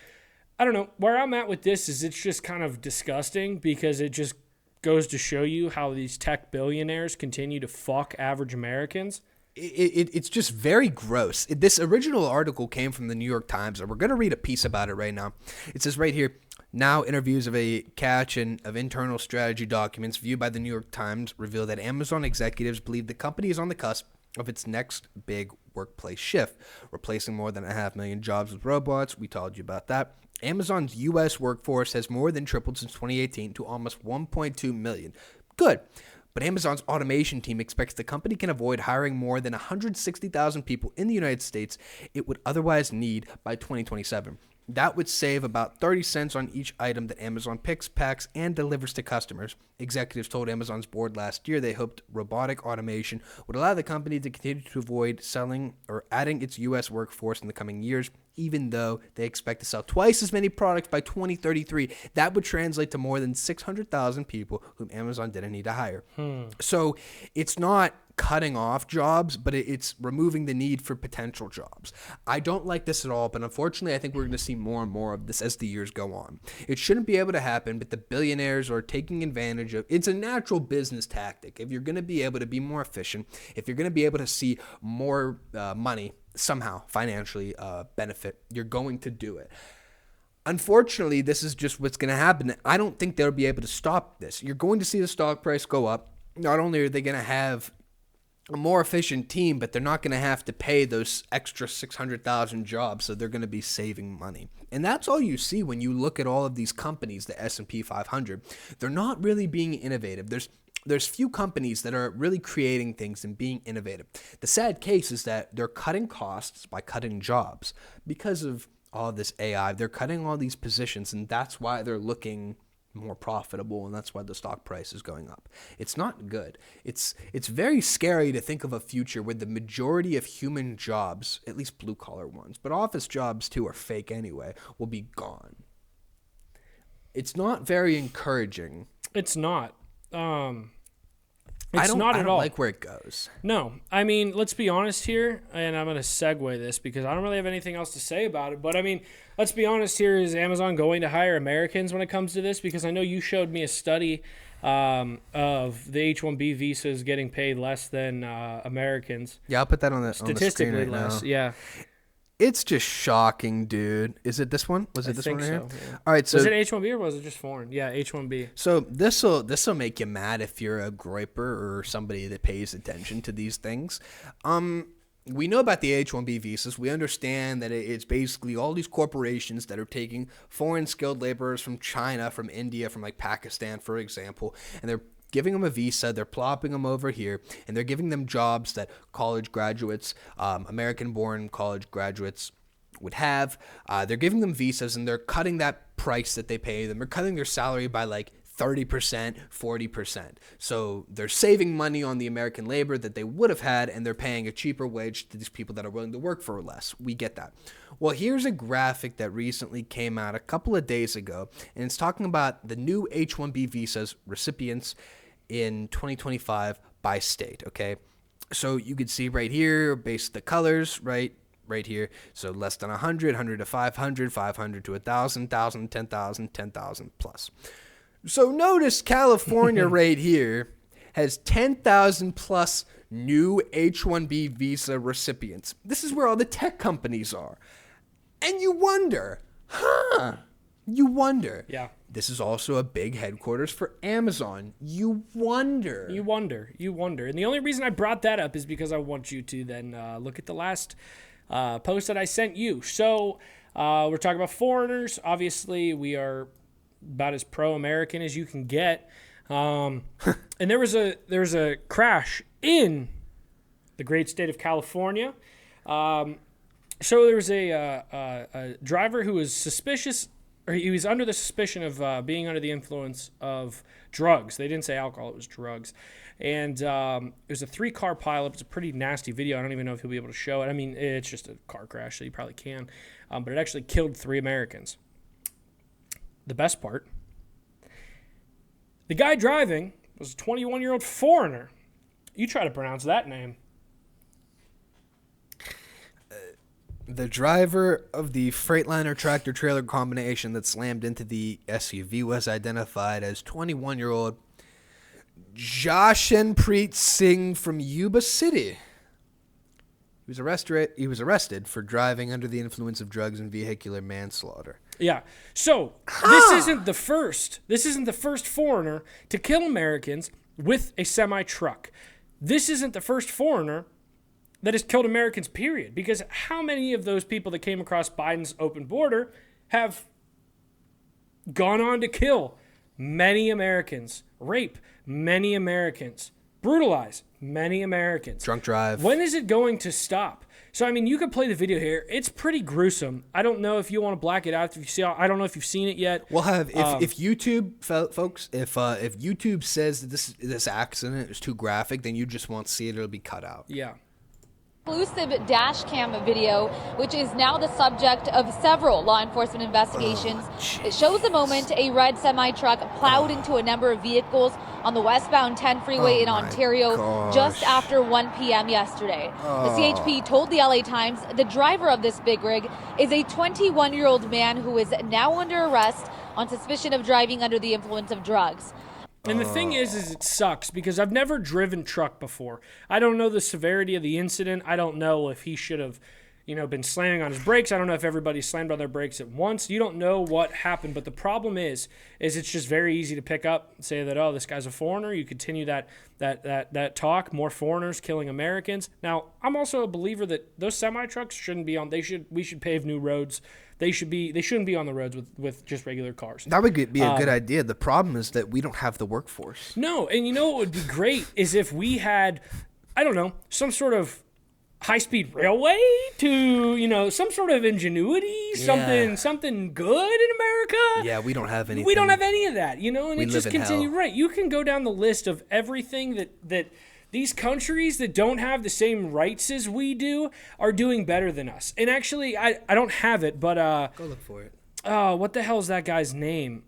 Speaker 2: I don't know where I'm at with this is it's just kind of disgusting because it just goes to show you how these tech billionaires continue to fuck average Americans.
Speaker 1: It's just very gross. This original article came from the New York Times, and we're going to read a piece about it right now. It says right here, now interviews of a catch and of internal strategy documents viewed by the New York Times reveal that Amazon executives believe the company is on the cusp of its next big workplace shift, replacing more than 500,000 jobs with robots. We told you about that. Amazon's U.S. workforce has more than tripled since 2018 to almost 1.2 million. Good. But Amazon's automation team expects the company can avoid hiring more than 160,000 people in the United States it would otherwise need by 2027. That would save about 30 cents on each item that Amazon picks, packs, and delivers to customers. Executives told Amazon's board last year they hoped robotic automation would allow the company to continue to avoid selling or adding its U.S. workforce in the coming years, even though they expect to sell twice as many products by 2033. That would translate to more than 600,000 people whom Amazon didn't need to hire. So it's not cutting off jobs, but it's removing the need for potential jobs. I don't like this at all, but unfortunately, I think we're going to see more and more of this as the years go on. It shouldn't be able to happen, but the billionaires are taking advantage of it's a natural business tactic. If you're going to be able to be more efficient, if you're going to be able to see more money somehow financially benefit, you're going to do it. Unfortunately, this is just what's going to happen. I don't think they'll be able to stop this. You're going to see the stock price go up. Not only are they going to have a more efficient team, but they're not going to have to pay those extra 600,000 jobs, so they're going to be saving money. And that's all you see when you look at all of these companies, the S&P 500. They're not really being innovative. There's few companies that are really creating things and being innovative. The sad case is that they're cutting costs by cutting jobs. Because of all this AI, they're cutting all these positions, and that's why they're looking more profitable, and that's why the stock price is going up. It's not good. It's very scary to think of a future where the majority of human jobs, at least blue-collar ones, but office jobs too are fake anyway, will be gone. It's not very encouraging.
Speaker 2: It's not.
Speaker 1: I don't
Speaker 2: all.
Speaker 1: like where it goes.
Speaker 2: No. I mean, let's be honest here, and I'm going to segue this because I don't really have anything else to say about it. But, I mean, let's be honest here. Is Amazon going to hire Americans when it comes to this? Because I know you showed me a study of the H-1B visas getting paid less than Americans.
Speaker 1: Yeah, I'll put that on the
Speaker 2: statistically
Speaker 1: screen right
Speaker 2: less.
Speaker 1: now.
Speaker 2: Yeah.
Speaker 1: It's just shocking, dude. Is it this one? Was it this one right here?
Speaker 2: Yeah.
Speaker 1: All right, so
Speaker 2: was it H-1B or was it just foreign? Yeah, H-1B.
Speaker 1: So this'll make you mad if you're a groiper or somebody that pays attention to these things. We know about the H-1B visas. We understand that it's basically all these corporations that are taking foreign skilled laborers from China, from India, from like Pakistan, for example, and they're giving them a visa, they're plopping them over here, and they're giving them jobs that college graduates, American-born college graduates would have. They're giving them visas, and they're cutting that price that they pay them. They're cutting their salary by like 30%, 40%. So they're saving money on the American labor that they would have had, and they're paying a cheaper wage to these people that are willing to work for less. We get that. Well, here's a graphic that recently came out a couple of days ago, and it's talking about the new H-1B visas recipients in 2025 by state, okay? So you can see right here, based the colors, right here. So less than 100, 100 to 500, 500 to 1,000, 1,000, 10,000, 10,000 plus. So notice California right here has 10,000 plus new H-1B visa recipients. This is where all the tech companies are. And you wonder,
Speaker 2: Yeah.
Speaker 1: This is also a big headquarters for Amazon. You wonder.
Speaker 2: And the only reason I brought that up is because I want you to then look at the last post that I sent you. So we're talking about foreigners. Obviously, we are about as pro-American as you can get. And there was a crash in the great state of California. So there was a driver who was suspicious, or he was under the suspicion of being under the influence of drugs. They didn't say alcohol, it was drugs. And it was a 3-car pileup. It's a pretty nasty video. I don't even know if he'll be able to show it. I mean, it's just a car crash, so you probably can. But it actually killed 3 Americans. The best part, the guy driving was a 21-year-old foreigner. You try to pronounce that name.
Speaker 1: The driver of the Freightliner tractor-trailer combination that slammed into the SUV was identified as 21-year-old Jashanpreet Singh from Yuba City. He was arrested for driving under the influence of drugs and vehicular manslaughter.
Speaker 2: Yeah. So this isn't the first. This isn't the first foreigner to kill Americans with a semi-truck. This isn't the first foreigner that has killed Americans, period. Because how many of those people that came across Biden's open border have gone on to kill many Americans, rape many Americans, brutalize many Americans?
Speaker 1: Drunk drive.
Speaker 2: When is it going to stop? So, I mean, you could play the video here. It's pretty gruesome. I don't know if you want to black it out. If you see, I don't know if you've seen it yet.
Speaker 1: We'll have if YouTube, folks, if YouTube says that this accident is too graphic, then you just won't see it. It'll be cut out.
Speaker 2: Yeah.
Speaker 11: Exclusive dash cam video, which is now the subject of several law enforcement investigations. It shows the moment a red semi-truck plowed into a number of vehicles on the westbound 10 freeway in Ontario just after 1 p.m. yesterday. The CHP told the LA Times the driver of this big rig is a 21-year-old man who is now under arrest on suspicion of driving under the influence of drugs.
Speaker 2: And the thing is it sucks because I've never driven truck before. I don't know the severity of the incident. I don't know if he should have, been slamming on his brakes. I don't know if everybody slammed on their brakes at once. You don't know what happened. But the problem is it's just very easy to pick up and say that, oh, this guy's a foreigner. You continue that talk, more foreigners killing Americans. Now, I'm also a believer that those semi-trucks shouldn't be on. We should pave new roads. They shouldn't be on the roads with just regular cars.
Speaker 1: That would be a good idea. The problem is that we don't have the workforce.
Speaker 2: No, and you know what would be great is if we had, I don't know, some sort of high-speed railway to some sort of ingenuity, something good in America.
Speaker 1: Yeah, we don't have anything.
Speaker 2: We don't have any of that, and
Speaker 1: we
Speaker 2: it just continues. Right, you can go down the list of everything that these countries that don't have the same rights as we do are doing better than us. And actually, I don't have it, but
Speaker 1: go look for it.
Speaker 2: Oh, what the hell is that guy's name?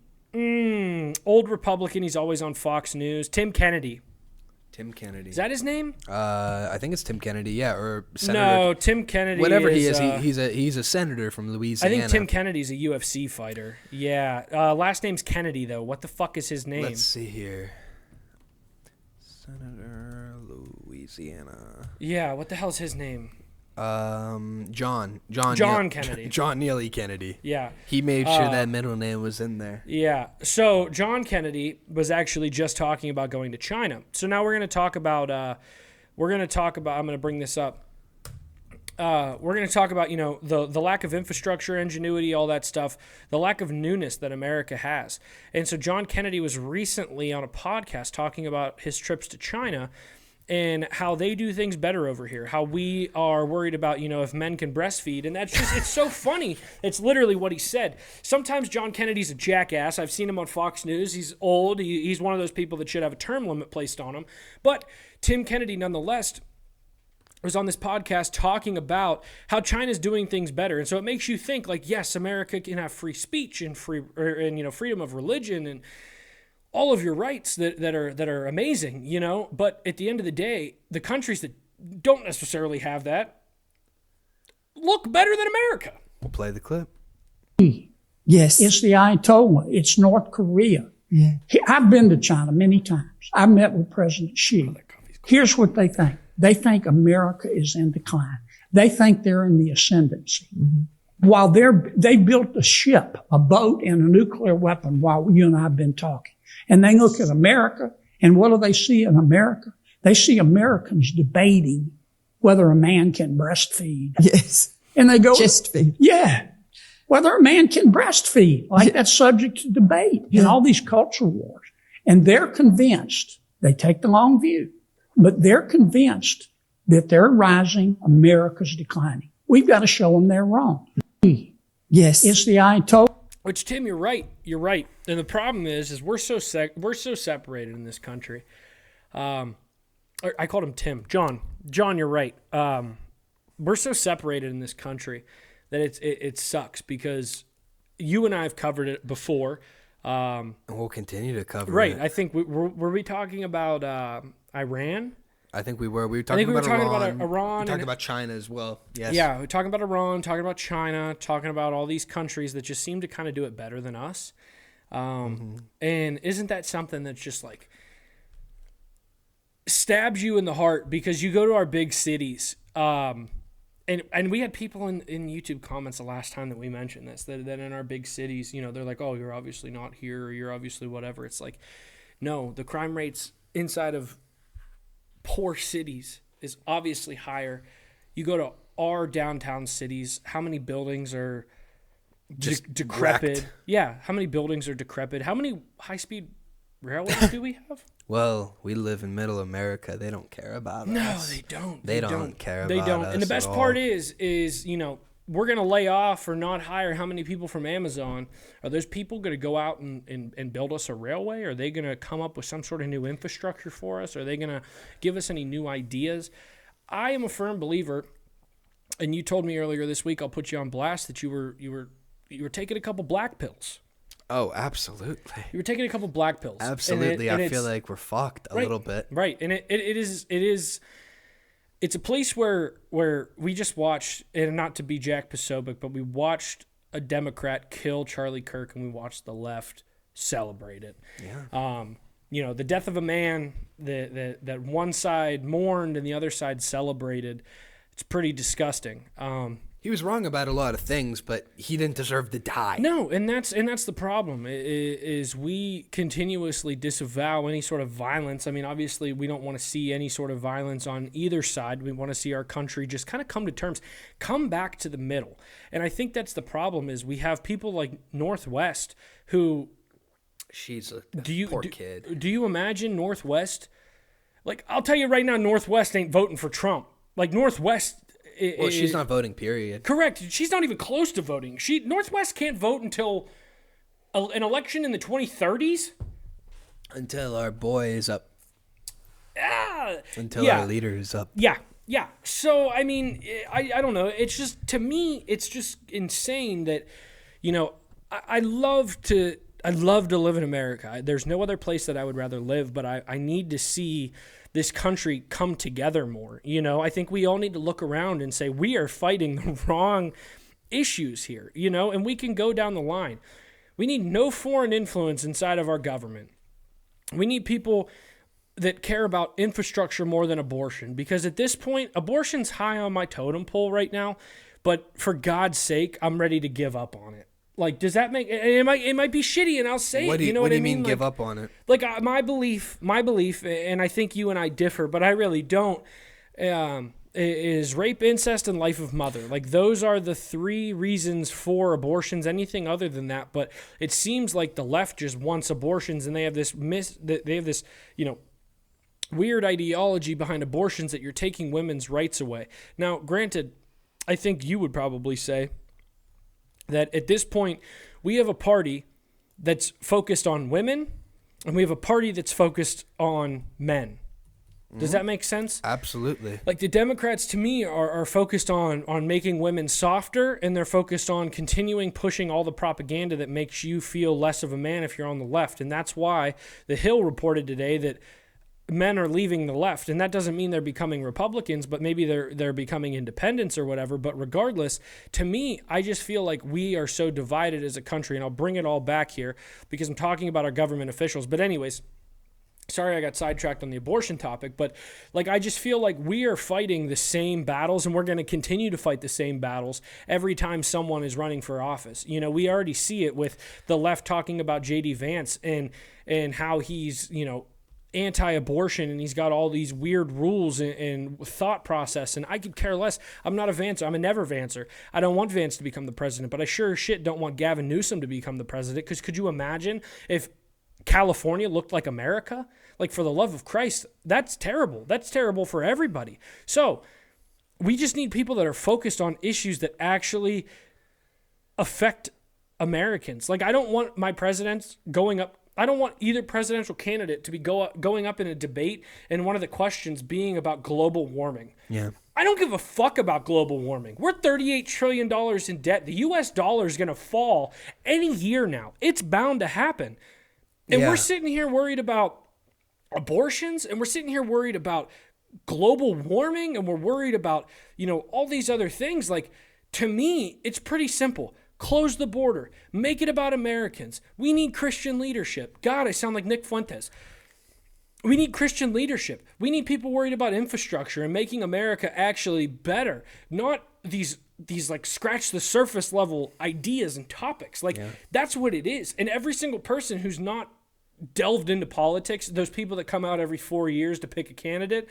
Speaker 2: Old Republican. He's always on Fox News. Tim Kennedy.
Speaker 1: Tim Kennedy.
Speaker 2: Is that his name?
Speaker 1: I think it's Tim Kennedy. Yeah, or Senator.
Speaker 2: No, Tim Kennedy.
Speaker 1: Whatever he is, he's a senator from Louisiana.
Speaker 2: I think Tim Kennedy's a UFC fighter. Yeah. Last name's Kennedy though. What the fuck is his name?
Speaker 1: Let's see here. Senator Louisiana.
Speaker 2: Yeah. What the hell's his name?
Speaker 1: John
Speaker 2: Kennedy.
Speaker 1: John Neely Kennedy.
Speaker 2: Yeah.
Speaker 1: He made sure that middle name was in there.
Speaker 2: Yeah. So John Kennedy was actually just talking about going to China. So now we're going to talk about, I'm going to bring this up. We're going to talk about, the lack of infrastructure, ingenuity, all that stuff, the lack of newness that America has. And so John Kennedy was recently on a podcast talking about his trips to China and how they do things better over here, how we are worried about, if men can breastfeed. And that's just, it's so funny. It's literally what he said. Sometimes John Kennedy's a jackass. I've seen him on Fox News. He's old. He's one of those people that should have a term limit placed on him. But Tim Kennedy, nonetheless, was on this podcast talking about how China's doing things better. And so it makes you think like, yes, America can have free speech and freedom of religion and all of your rights that are amazing, but at the end of the day, the countries that don't necessarily have that look better than America.
Speaker 1: We'll play the clip.
Speaker 12: Yes. It's the Ayatollah. It's North Korea. Yeah. I've been to China many times. I've met with President Xi. Here's what they think. They think America is in decline. They think they're in the ascendancy. Mm-hmm. While they built a ship, a boat, and a nuclear weapon while you and I have been talking. And they look at America, and what do they see in America? They see Americans debating whether a man can breastfeed.
Speaker 13: Yes.
Speaker 12: And they go,
Speaker 13: Just feed.
Speaker 12: Yeah. Whether a man can breastfeed. Like that's subject to debate in all these culture wars. And they're convinced, they take the long view, but they're convinced that they're rising, America's declining. We've got to show them they're wrong.
Speaker 13: Yes.
Speaker 12: It's the Ayatollah.
Speaker 2: Which, Tim, you're right. You're right. And the problem is we're so separated in this country. I called him Tim. John, you're right. We're so separated in this country that it sucks because you and I have covered it before.
Speaker 1: And we'll continue to cover it.
Speaker 2: Right. I think were we talking about Iran?
Speaker 1: I think we were. We were talking about Iran.
Speaker 2: We were
Speaker 1: talking about China as well. Yes.
Speaker 2: Yeah, we're talking about Iran, talking about China, talking about all these countries that just seem to kind of do it better than us. And isn't that something that's just like stabs you in the heart because you go to our big cities. And we had people in YouTube comments the last time that we mentioned this, that in our big cities, they're like, oh, you're obviously not here or you're obviously whatever. It's like, no, the crime rates inside of poor cities is obviously higher. You go to our downtown cities, how many buildings are just decrepit?
Speaker 1: Wrecked.
Speaker 2: Yeah, how many buildings are decrepit? How many high-speed railways do we have?
Speaker 1: Well, we live in middle America. They don't care about us.
Speaker 2: No, they don't.
Speaker 1: They don't care about us.
Speaker 2: They don't. And the best part is we're going to lay off or not hire how many people from Amazon. Are those people going to go out and build us a railway? Are they going to come up with some sort of new infrastructure for us? Are they going to give us any new ideas? I am a firm believer, and you told me earlier this week, I'll put you on blast, that you were taking a couple black pills.
Speaker 1: Oh, absolutely.
Speaker 2: You were taking a couple black pills.
Speaker 1: Absolutely. I feel like we're fucked a little bit.
Speaker 2: Right. And it is it's a place where we just watched, and not to be Jack Posobiec, but we watched a Democrat kill Charlie Kirk, and we watched the left celebrate it.
Speaker 1: Yeah.
Speaker 2: The death of a man that one side mourned and the other side celebrated. It's pretty disgusting.
Speaker 1: He was wrong about a lot of things, but he didn't deserve to die.
Speaker 2: No, and that's the problem, is we continuously disavow any sort of violence. I mean, obviously, we don't want to see any sort of violence on either side. We want to see our country just kind of come to terms, come back to the middle. And I think that's the problem, is we have people like Northwest who...
Speaker 1: She's a poor kid.
Speaker 2: Do you imagine Northwest? Like, I'll tell you right now, Northwest ain't voting for Trump. Like, Northwest
Speaker 1: Well, she's not voting, period.
Speaker 2: Correct. She's not even close to voting. Northwest can't vote until an election in the 2030s.
Speaker 1: Until our boy is up. Until
Speaker 2: Yeah.
Speaker 1: our leader is up.
Speaker 2: Yeah. Yeah. So, I mean, I don't know. It's just, to me, it's just insane that, you know, I love to live in America. There's no other place that I would rather live, but I need to see this country come together more. You know, I think we all need to look around and say, we are fighting the wrong issues here, you know, and we can go down the line. We need no foreign influence inside of our government. We need people that care about infrastructure more than abortion, because at this point, abortion's high on my totem pole right now, but for God's sake, I'm ready to give up on it. Like, does that make it might be shitty, and I'll say it. You know what I mean?
Speaker 1: What do you mean give up on it?
Speaker 2: Like, my belief, and I think you and I differ, but I really don't, is rape, incest, and life of mother. Like, those are the three reasons for abortions. Anything other than that, but it seems like the left just wants abortions, and they have this you know, weird ideology behind abortions that you're taking women's rights away. Now, granted, I think you would probably say that at this point, we have a party that's focused on women, and we have a party that's focused on men. Does that make sense?
Speaker 1: Absolutely.
Speaker 2: Like, the Democrats, to me, are focused on making women softer, and they're focused on continuing pushing all the propaganda that makes you feel less of a man if you're on the left. And that's why The Hill reported today that men are leaving the left, and that doesn't mean they're becoming Republicans, but maybe they're becoming independents or whatever. But regardless, to me, I just feel like we are so divided as a country, and I'll bring it all back here because I'm talking about our government officials. But anyways, sorry I got sidetracked on the abortion topic, but like, I just feel like we are fighting the same battles, and we're going to continue to fight the same battles every time someone is running for office. You know, we already see it with the left talking about J.D. Vance and how he's, you know, anti-abortion, and he's got all these weird rules and thought process, and I could care less. I'm not a Vancer. I'm a never Vancer. I don't want Vance to become the president, but I sure as shit don't want Gavin Newsom to become the president, because could you imagine if California looked like America? Like, for the love of Christ, that's terrible. That's terrible for everybody. So we just need people that are focused on issues that actually affect Americans. Like, I don't want my presidents going up. I don't want either presidential candidate to be going up in a debate and one of the questions being about global warming.
Speaker 1: Yeah.
Speaker 2: I don't give a fuck about global warming. We're $38 trillion in debt. The U.S. dollar is going to fall any year now. It's bound to happen. And we're sitting here worried about abortions, and we're sitting here worried about global warming, and we're worried about, you know, all these other things. Like, to me, it's pretty simple. Close the border. Make it about Americans. We need Christian leadership. God, I sound like Nick Fuentes. We need Christian leadership. We need people worried about infrastructure and making America actually better, not these like scratch the surface level ideas and topics. Like, that's what it is. And every single person who's not delved into politics, those people that come out every 4 years to pick a candidate,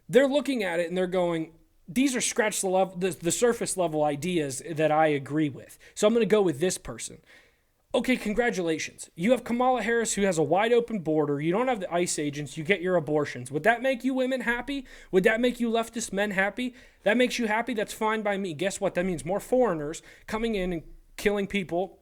Speaker 2: they're looking at it and they're going, these are scratch the surface level ideas that I agree with. So I'm going to go with this person. Okay, congratulations. You have Kamala Harris, who has a wide open border. You don't have the ICE agents. You get your abortions. Would that make you women happy? Would that make you leftist men happy? That makes you happy? That's fine by me. Guess what? That means more foreigners coming in and killing people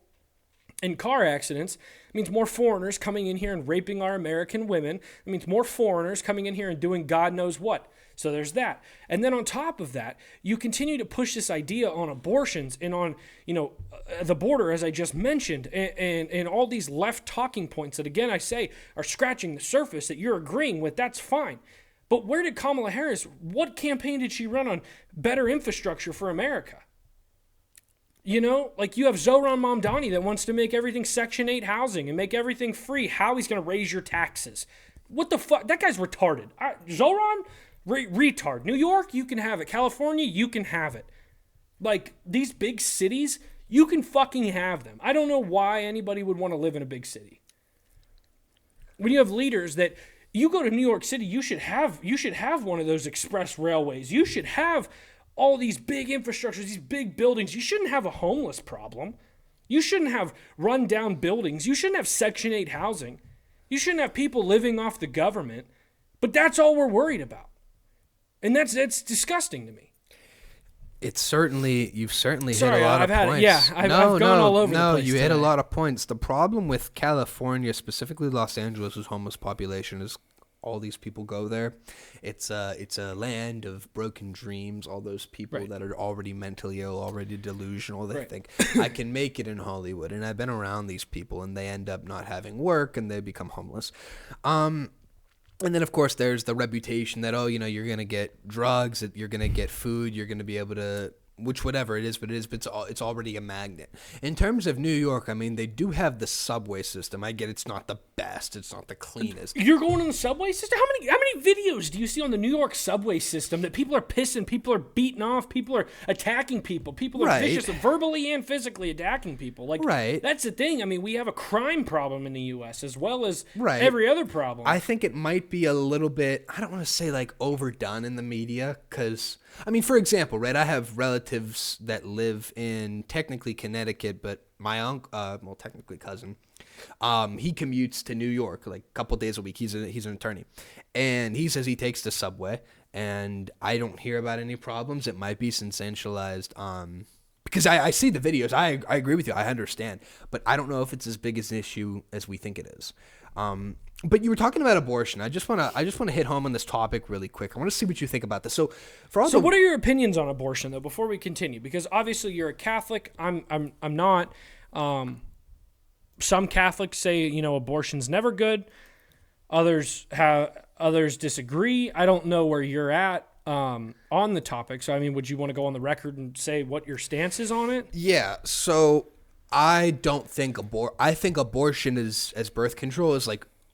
Speaker 2: in car accidents. It means more foreigners coming in here and raping our American women. It means more foreigners coming in here and doing God knows what. So there's that. And then on top of that, you continue to push this idea on abortions and on, you know, the border, as I just mentioned, and all these left talking points that, again, I say are scratching the surface that you're agreeing with. That's fine. But where did Kamala Harris, what campaign did she run on better infrastructure for America? You know, like, you have Zohran Mamdani that wants to make everything Section 8 housing and make everything free. How he's going to raise your taxes. What the fuck? That guy's retarded. Zohran? Retard. New York, you can have it. California, you can have it. Like, these big cities, you can fucking have them. I don't know why anybody would want to live in a big city. When you have leaders that, you go to New York City, you should have one of those express railways. You should have all these big infrastructures, these big buildings. You shouldn't have a homeless problem. You shouldn't have run down buildings. You shouldn't have Section 8 housing. You shouldn't have people living off the government. But that's all we're worried about. And that's disgusting to me.
Speaker 1: You've certainly hit a lot of points.
Speaker 2: I've gone all over the place.
Speaker 1: You hit a lot of points. The problem with California, specifically Los Angeles' homeless population, is all these people go there. It's a land of broken dreams. All those people that are already mentally ill, already delusional, they think I can make it in Hollywood. And I've been around these people, and they end up not having work, and they become homeless. And then, of course, there's the reputation that, you're going to get drugs, you're going to get food, you're going to be able to, whatever it is, but it's already a magnet. In terms of New York, I mean, they do have the subway system. I get it's not the best, it's not the cleanest.
Speaker 2: You're going on the subway system? How many videos do you see on the New York subway system that people are pissing, people are beating off, people are attacking people are vicious, verbally and physically attacking people? That's the thing. I mean, we have a crime problem in the U.S. as well as every other problem.
Speaker 1: I think it might be a little bit, I don't want to say overdone in the media, because I mean, for example, I have relatives that live in technically Connecticut, but my uncle, technically cousin, he commutes to New York a couple days a week. He's an attorney, and he says he takes the subway, and I don't hear about any problems. It might be sensationalized, because I see the videos. I agree with you. I understand, but I don't know if it's as big as an issue as we think it is. But you were talking about abortion. I just want to hit home on this topic really quick. I want to see what you think about this. So,
Speaker 2: what are your opinions on abortion, though? Before we continue, because obviously you're a Catholic. I'm not. Some Catholics say abortion's never good. Others disagree. I don't know where you're at on the topic. So I mean, would you want to go on the record and say what your stance is on it?
Speaker 1: Yeah. So I don't think I think abortion as birth control is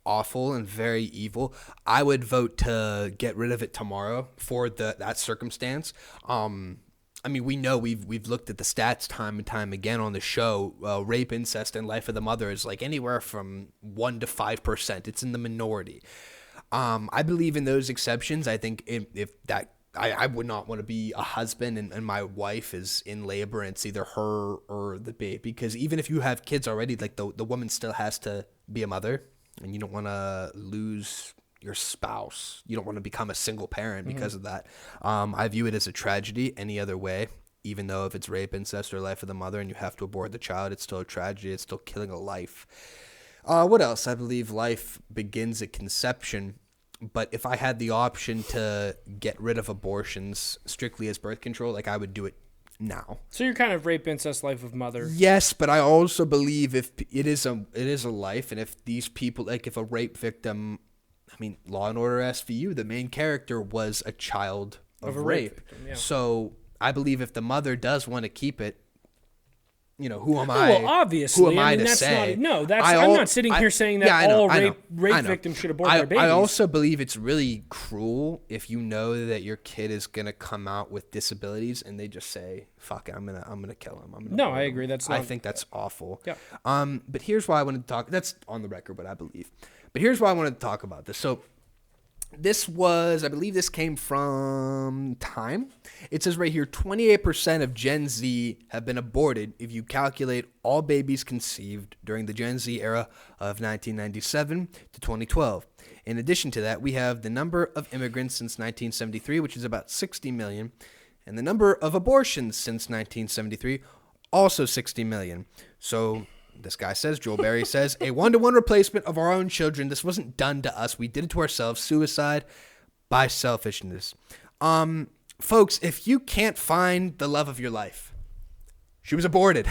Speaker 1: awful and very evil. I would vote to get rid of it tomorrow for that circumstance. I mean, we know we've looked at the stats time and time again on the show. Rape, incest, and life of the mother is anywhere from 1% to 5%. It's in the minority. I believe in those exceptions. I think if that. I would not want to be a husband and my wife is in labor and it's either her or the baby, because even if you have kids already, the woman still has to be a mother, and you don't want to lose your spouse. You don't want to become a single parent because of that. I view it as a tragedy any other way, even though if it's rape, incest, or life of the mother and you have to abort the child, it's still a tragedy. It's still killing a life. What else? I believe life begins at conception. But if I had the option to get rid of abortions strictly as birth control, I would do it now.
Speaker 2: So you're kind of rape, incest, life of mother.
Speaker 1: Yes, but I also believe if it is a life, and if these people, if a rape victim, I mean, Law and Order SVU, the main character was a child of rape. Victim, yeah. So I believe if the mother does want to keep it, who am I?
Speaker 2: Well, obviously,
Speaker 1: who am I to say?
Speaker 2: I'm not sitting here saying that all rape victims should abort their babies.
Speaker 1: I also believe it's really cruel if you know that your kid is gonna come out with disabilities and they just say, "Fuck it, I'm gonna kill him."
Speaker 2: I agree.
Speaker 1: I think that's awful.
Speaker 2: Yeah.
Speaker 1: But here's why I wanted to talk. That's on the record, what I believe. But here's why I wanted to talk about this. So. I believe this came from Time. It says right here, 28% of Gen Z have been aborted if you calculate all babies conceived during the Gen Z era of 1997 to 2012. In addition to that, we have the number of immigrants since 1973, which is about 60 million, and the number of abortions since 1973, also 60 million. So this guy says, Joel Berry says, a 1-to-1 replacement of our own children. This wasn't done to us. We did it to ourselves. Suicide by selfishness. Folks, if you can't find the love of your life, she was aborted.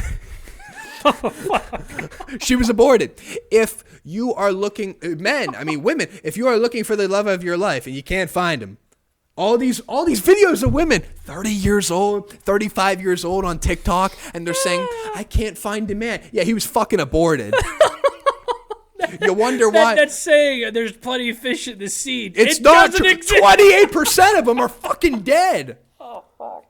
Speaker 1: She was aborted. If you are looking, women, if you are looking for the love of your life and you can't find them, all these videos of women, 30 years old, 35 years old on TikTok, and they're saying, I can't find a man. Yeah, he was fucking aborted. You wonder why.
Speaker 2: That's saying there's plenty of fish in the sea.
Speaker 1: It's not true. 28% of them are fucking dead. Oh, fuck.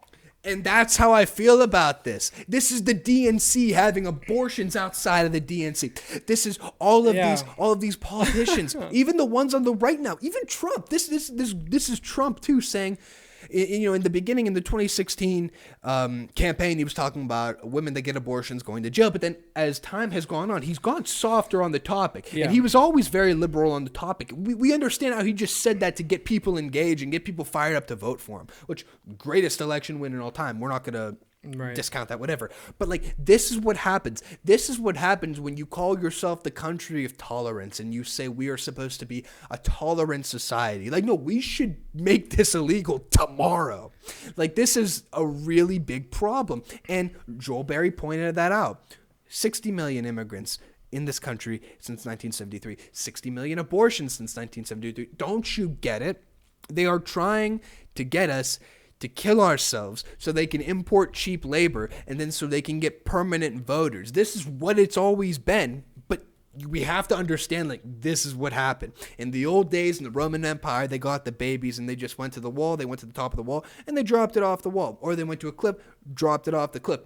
Speaker 1: And that's how I feel about this. This is the DNC having abortions outside of the DNC. This is all of these politicians, even the ones on the right now, even Trump. This is Trump too, saying In the beginning, in the 2016 campaign, he was talking about women that get abortions going to jail. But then as time has gone on, he's gone softer on the topic.
Speaker 2: Yeah.
Speaker 1: And he was always very liberal on the topic. We understand how he just said that to get people engaged and get people fired up to vote for him, which greatest election win in all time. We're not going to discount that, whatever. But like, this is what happens. This is what happens when you call yourself the country of tolerance and you say we are supposed to be a tolerant society. Like, no, we should make this illegal tomorrow. Like, this is a really big problem. And Joel Berry pointed that out. 60 million immigrants in this country since 1973. 60 million abortions since 1973. Don't you get it? They are trying to get us to kill ourselves so they can import cheap labor and then so they can get permanent voters. This is what it's always been, but we have to understand, like, this is what happened. In the old days in the Roman Empire, they got the babies and they just went to the wall, they went to the top of the wall, and they dropped it off the wall. Or they went to a cliff, dropped it off the cliff.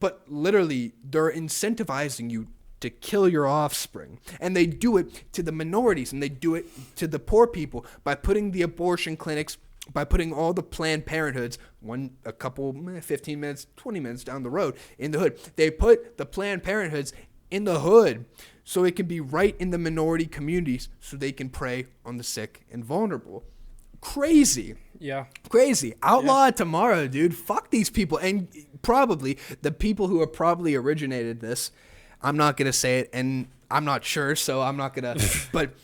Speaker 1: But literally, they're incentivizing you to kill your offspring. And they do it to the minorities and they do it to the poor people by putting the abortion clinics, by putting all the Planned Parenthoods, a couple, 15 minutes, 20 minutes down the road in the hood. They put the Planned Parenthoods in the hood so it can be right in the minority communities so they can prey on the sick and vulnerable. Crazy.
Speaker 2: Yeah.
Speaker 1: Crazy. Outlaw it tomorrow, dude. Fuck these people. And probably the people who have probably originated this, I'm not going to say it, and I'm not sure, so I'm not going to, but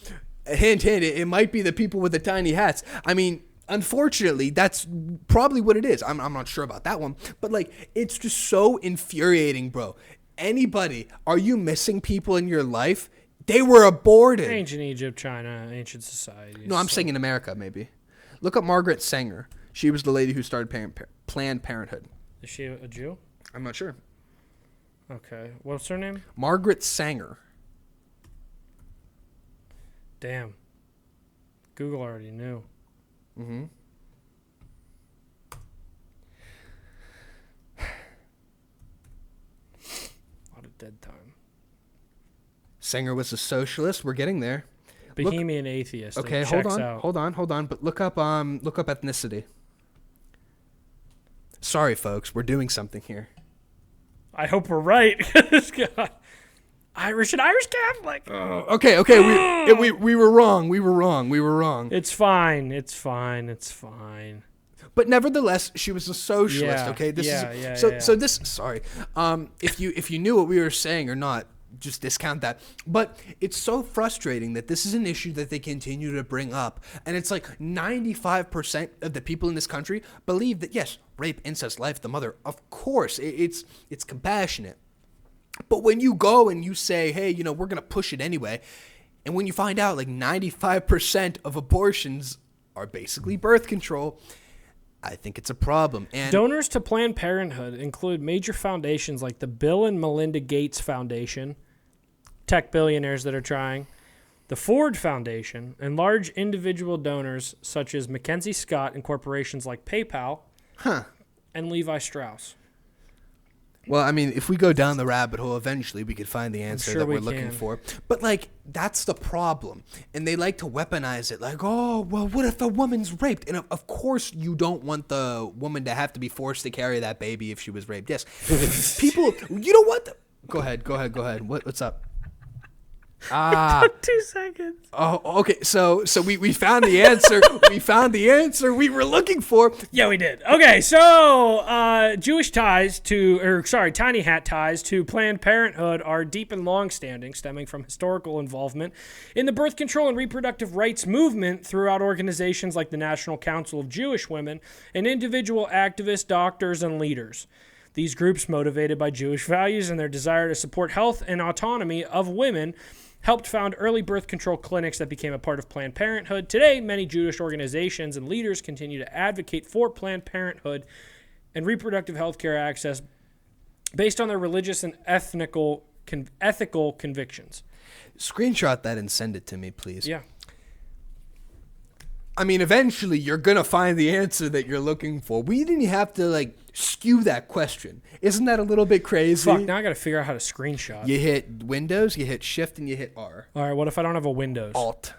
Speaker 1: hint, it might be the people with the tiny hats. I mean, unfortunately, that's probably what it is. I'm not sure about that one. But, like, it's just so infuriating, bro. Anybody, are you missing people in your life? They were aborted.
Speaker 2: Ancient Egypt, China, ancient societies.
Speaker 1: No, I'm saying in America, maybe. Look up Margaret Sanger. She was the lady who started Planned Parenthood.
Speaker 2: Is she a Jew?
Speaker 1: I'm not sure.
Speaker 2: Okay. What's her name?
Speaker 1: Margaret Sanger.
Speaker 2: Damn. Google already knew.
Speaker 1: Mm-hmm.
Speaker 2: A lot of dead time.
Speaker 1: Sanger was a socialist. We're getting there.
Speaker 2: Bohemian atheist.
Speaker 1: Okay, hold on. But look up ethnicity. Sorry, folks. We're doing something here.
Speaker 2: I hope we're right. Irish Catholic.
Speaker 1: Okay. We were wrong.
Speaker 2: It's fine.
Speaker 1: But nevertheless, she was a socialist.
Speaker 2: Yeah,
Speaker 1: okay. Sorry. If you knew what we were saying or not, just discount that. But it's so frustrating that this is an issue that they continue to bring up, and it's like 95% of the people in this country believe that yes, rape, incest, life, the mother. Of course, it's compassionate. But when you go and you say, hey, we're going to push it anyway, and when you find out like 95% of abortions are basically birth control, I think it's a problem. And
Speaker 2: donors to Planned Parenthood include major foundations like the Bill and Melinda Gates Foundation, tech billionaires that are trying, the Ford Foundation, and large individual donors such as Mackenzie Scott and corporations like PayPal and Levi Strauss.
Speaker 1: Well, I mean, if we go down the rabbit hole, eventually we could find the answer that we're looking for. But, like, that's the problem. And they like to weaponize it. Like, oh, well, what if a woman's raped? And, of course, you don't want the woman to have to be forced to carry that baby if she was raped. Yes. People, you know what? Go ahead. What's up?
Speaker 2: Took 2 seconds.
Speaker 1: Oh, okay. So we found the answer. We found the answer we were looking for.
Speaker 2: Yeah, we did. Okay, so tiny hat ties to Planned Parenthood are deep and long-standing, stemming from historical involvement in the birth control and reproductive rights movement throughout organizations like the National Council of Jewish Women and individual activists, doctors, and leaders. These groups, motivated by Jewish values and their desire to support health and autonomy of women, helped found early birth control clinics that became a part of Planned Parenthood. Today, many Jewish organizations and leaders continue to advocate for Planned Parenthood and reproductive health care access based on their religious and ethical convictions.
Speaker 1: Screenshot that and send it to me, please.
Speaker 2: Yeah.
Speaker 1: I mean, eventually you're going to find the answer that you're looking for. We didn't have to, like, skew that question. Isn't that a little bit crazy?
Speaker 2: Fuck, now I got to figure out how to screenshot.
Speaker 1: You hit Windows, you hit Shift, and you hit R.
Speaker 2: All right, what if I don't have a Windows?
Speaker 1: Alt.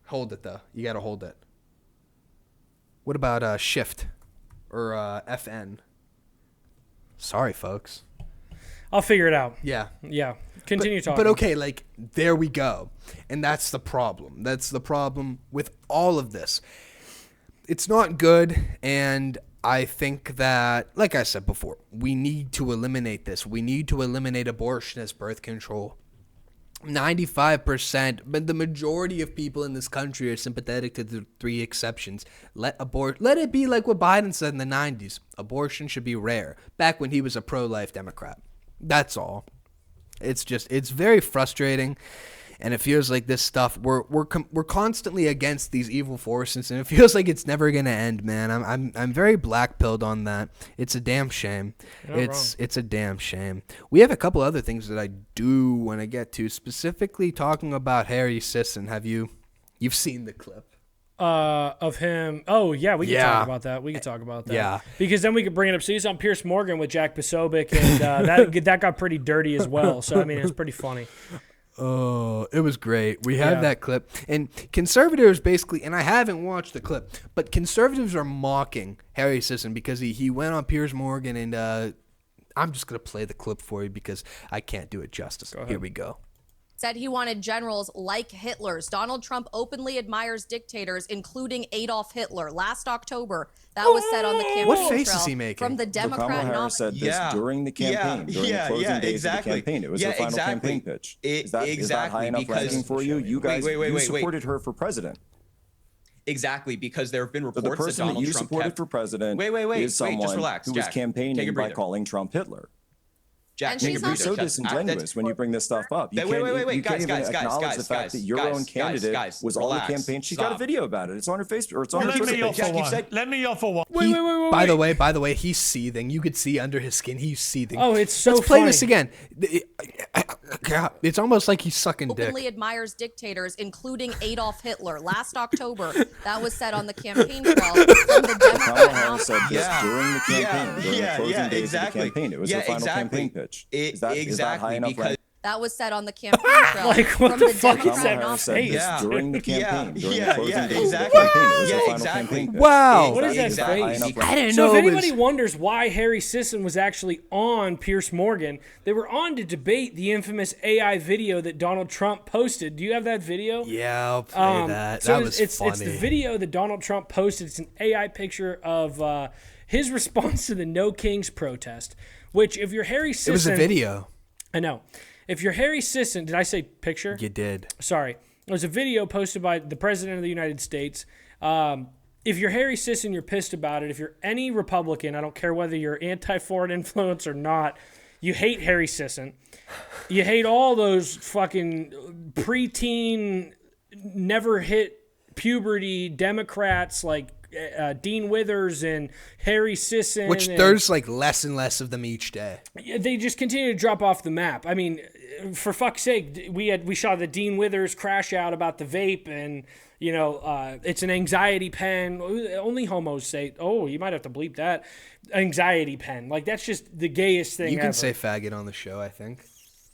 Speaker 1: Hold it, though. You got to hold it. What about Shift or FN? Sorry, folks.
Speaker 2: I'll figure it out.
Speaker 1: Yeah.
Speaker 2: Yeah. Continue talking.
Speaker 1: But okay, like, there we go. And that's the problem. That's the problem with all of this. It's not good, and I think that, like I said before, we need to eliminate this. We need to eliminate abortion as birth control. 95%, but the majority of people in this country are sympathetic to the 3 exceptions. Let it be like what Biden said in the 90s. Abortion should be rare, back when he was a pro-life Democrat. That's all. It's very frustrating, and it feels like this stuff we're constantly against these evil forces, and it feels like it's never gonna end, man. I'm very black-pilled on that. It's a damn shame. It's a damn shame. We have a couple other things that I do want to get to, specifically talking about Harry Sisson. You've seen the clip?
Speaker 2: Of him. Oh, yeah, we can talk about that. We can talk about that.
Speaker 1: Yeah.
Speaker 2: Because then we could bring it up. So he's on Piers Morgan with Jack Posobiec, and that got pretty dirty as well. So, I mean, it's pretty funny.
Speaker 1: Oh, it was great. We have that clip. And conservatives basically, and I haven't watched the clip, but conservatives are mocking Harry Sisson because he went on Piers Morgan, and I'm just going to play the clip for you because I can't do it justice. Here we go.
Speaker 13: Said he wanted generals like Hitler's. Donald Trump openly admires dictators, including Adolf Hitler. Last October, that was said on the campaign
Speaker 1: What face
Speaker 13: trail
Speaker 1: is he making?
Speaker 13: from the Democrat
Speaker 14: Kamala Harris said this during the campaign, during the closing days of the campaign. It was her final campaign pitch. Is that high enough ranking for you? You guys, you supported her for president.
Speaker 15: Exactly, because there have been reports
Speaker 14: the person
Speaker 15: that Donald
Speaker 14: you
Speaker 15: Trump
Speaker 14: supported for president
Speaker 15: just
Speaker 14: is someone
Speaker 15: relax,
Speaker 14: who was
Speaker 15: Jack.
Speaker 14: campaigning by calling Trump Hitler.
Speaker 15: Jack,
Speaker 14: you're so disingenuous when you bring this stuff up. You can't even acknowledge the fact that your own candidate was on the campaign. She got a video about it. It's on her Facebook or it's on her Twitter page.
Speaker 16: Let me yell for one.
Speaker 2: Wait.
Speaker 1: By the way, he's seething. You could see under his skin, he's seething.
Speaker 2: Oh, it's so
Speaker 1: Let's play
Speaker 2: funny.
Speaker 1: this again. It's almost like he's sucking dick.
Speaker 13: Openly admires dictators, including Adolf Hitler. Last October, that was said on the campaign trail from the
Speaker 14: Kamala Harris said this during the campaign, during the closing days of the campaign. It was her final campaign pitch. Is that high enough ranking?
Speaker 13: That was said on the campaign trail.
Speaker 2: Like, what
Speaker 13: from
Speaker 2: the
Speaker 13: the
Speaker 2: fuck is
Speaker 13: Democrat
Speaker 2: that
Speaker 14: said
Speaker 2: face?
Speaker 14: this during the campaign, during the closing days of the campaign. It was her final campaign pitch.
Speaker 1: Wow.
Speaker 2: What is that face?
Speaker 1: I didn't
Speaker 2: So
Speaker 1: know
Speaker 2: if
Speaker 1: it was-
Speaker 2: anybody wonders why Harry Sisson was actually on Piers Morgan, they were on to debate the infamous AI video that Donald Trump posted. Do you have that video?
Speaker 1: Yeah, I'll play that.
Speaker 2: So
Speaker 1: That was funny.
Speaker 2: It's the video that Donald Trump posted. It's an AI picture of his response to the No Kings protest, which if you're Harry Sisson...
Speaker 1: It was a video.
Speaker 2: I know. If you're Harry Sisson... Did I say picture?
Speaker 1: You did.
Speaker 2: Sorry. It was a video posted by the President of the United States. If you're Harry Sisson, you're pissed about it. If you're any Republican, I don't care whether you're anti-foreign influence or not, you hate Harry Sisson. You hate all those fucking preteen, never hit puberty Democrats like Dean Withers and Harry Sisson.
Speaker 1: Which there's like less and less of them each day.
Speaker 2: They just continue to drop off the map. I mean, for fuck's sake, we saw the Dean Withers crash out about the vape, and you know, it's an anxiety pen. Only homos say, oh, you might have to bleep that. Anxiety pen. Like, that's just the gayest thing
Speaker 1: You can
Speaker 2: ever.
Speaker 1: say faggot on the show, I think.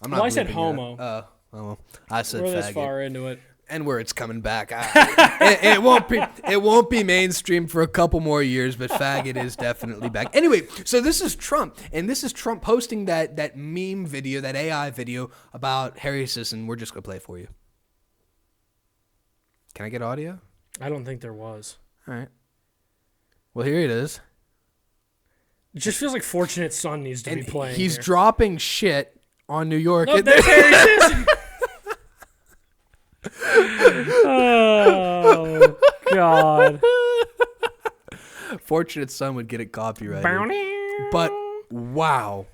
Speaker 1: I'm
Speaker 2: Well, I said
Speaker 1: bleeping
Speaker 2: homo.
Speaker 1: that. Oh, I said
Speaker 2: We're
Speaker 1: faggot.
Speaker 2: this far into it.
Speaker 1: And where it's coming back. It won't be mainstream for a couple more years, but faggot is definitely back. Anyway, so this is Trump, and this is Trump posting that meme video, that AI video about Harry Sisson. We're just gonna play it for you. Can I get audio?
Speaker 2: I don't think there was.
Speaker 1: All right. Well, here it is.
Speaker 2: It just feels like Fortunate Son needs to be playing.
Speaker 1: He's
Speaker 2: here.
Speaker 1: dropping shit on New York.
Speaker 2: Look, there's Harry Sisson. Oh, God.
Speaker 1: Fortunate Son would get it copyrighted. But wow.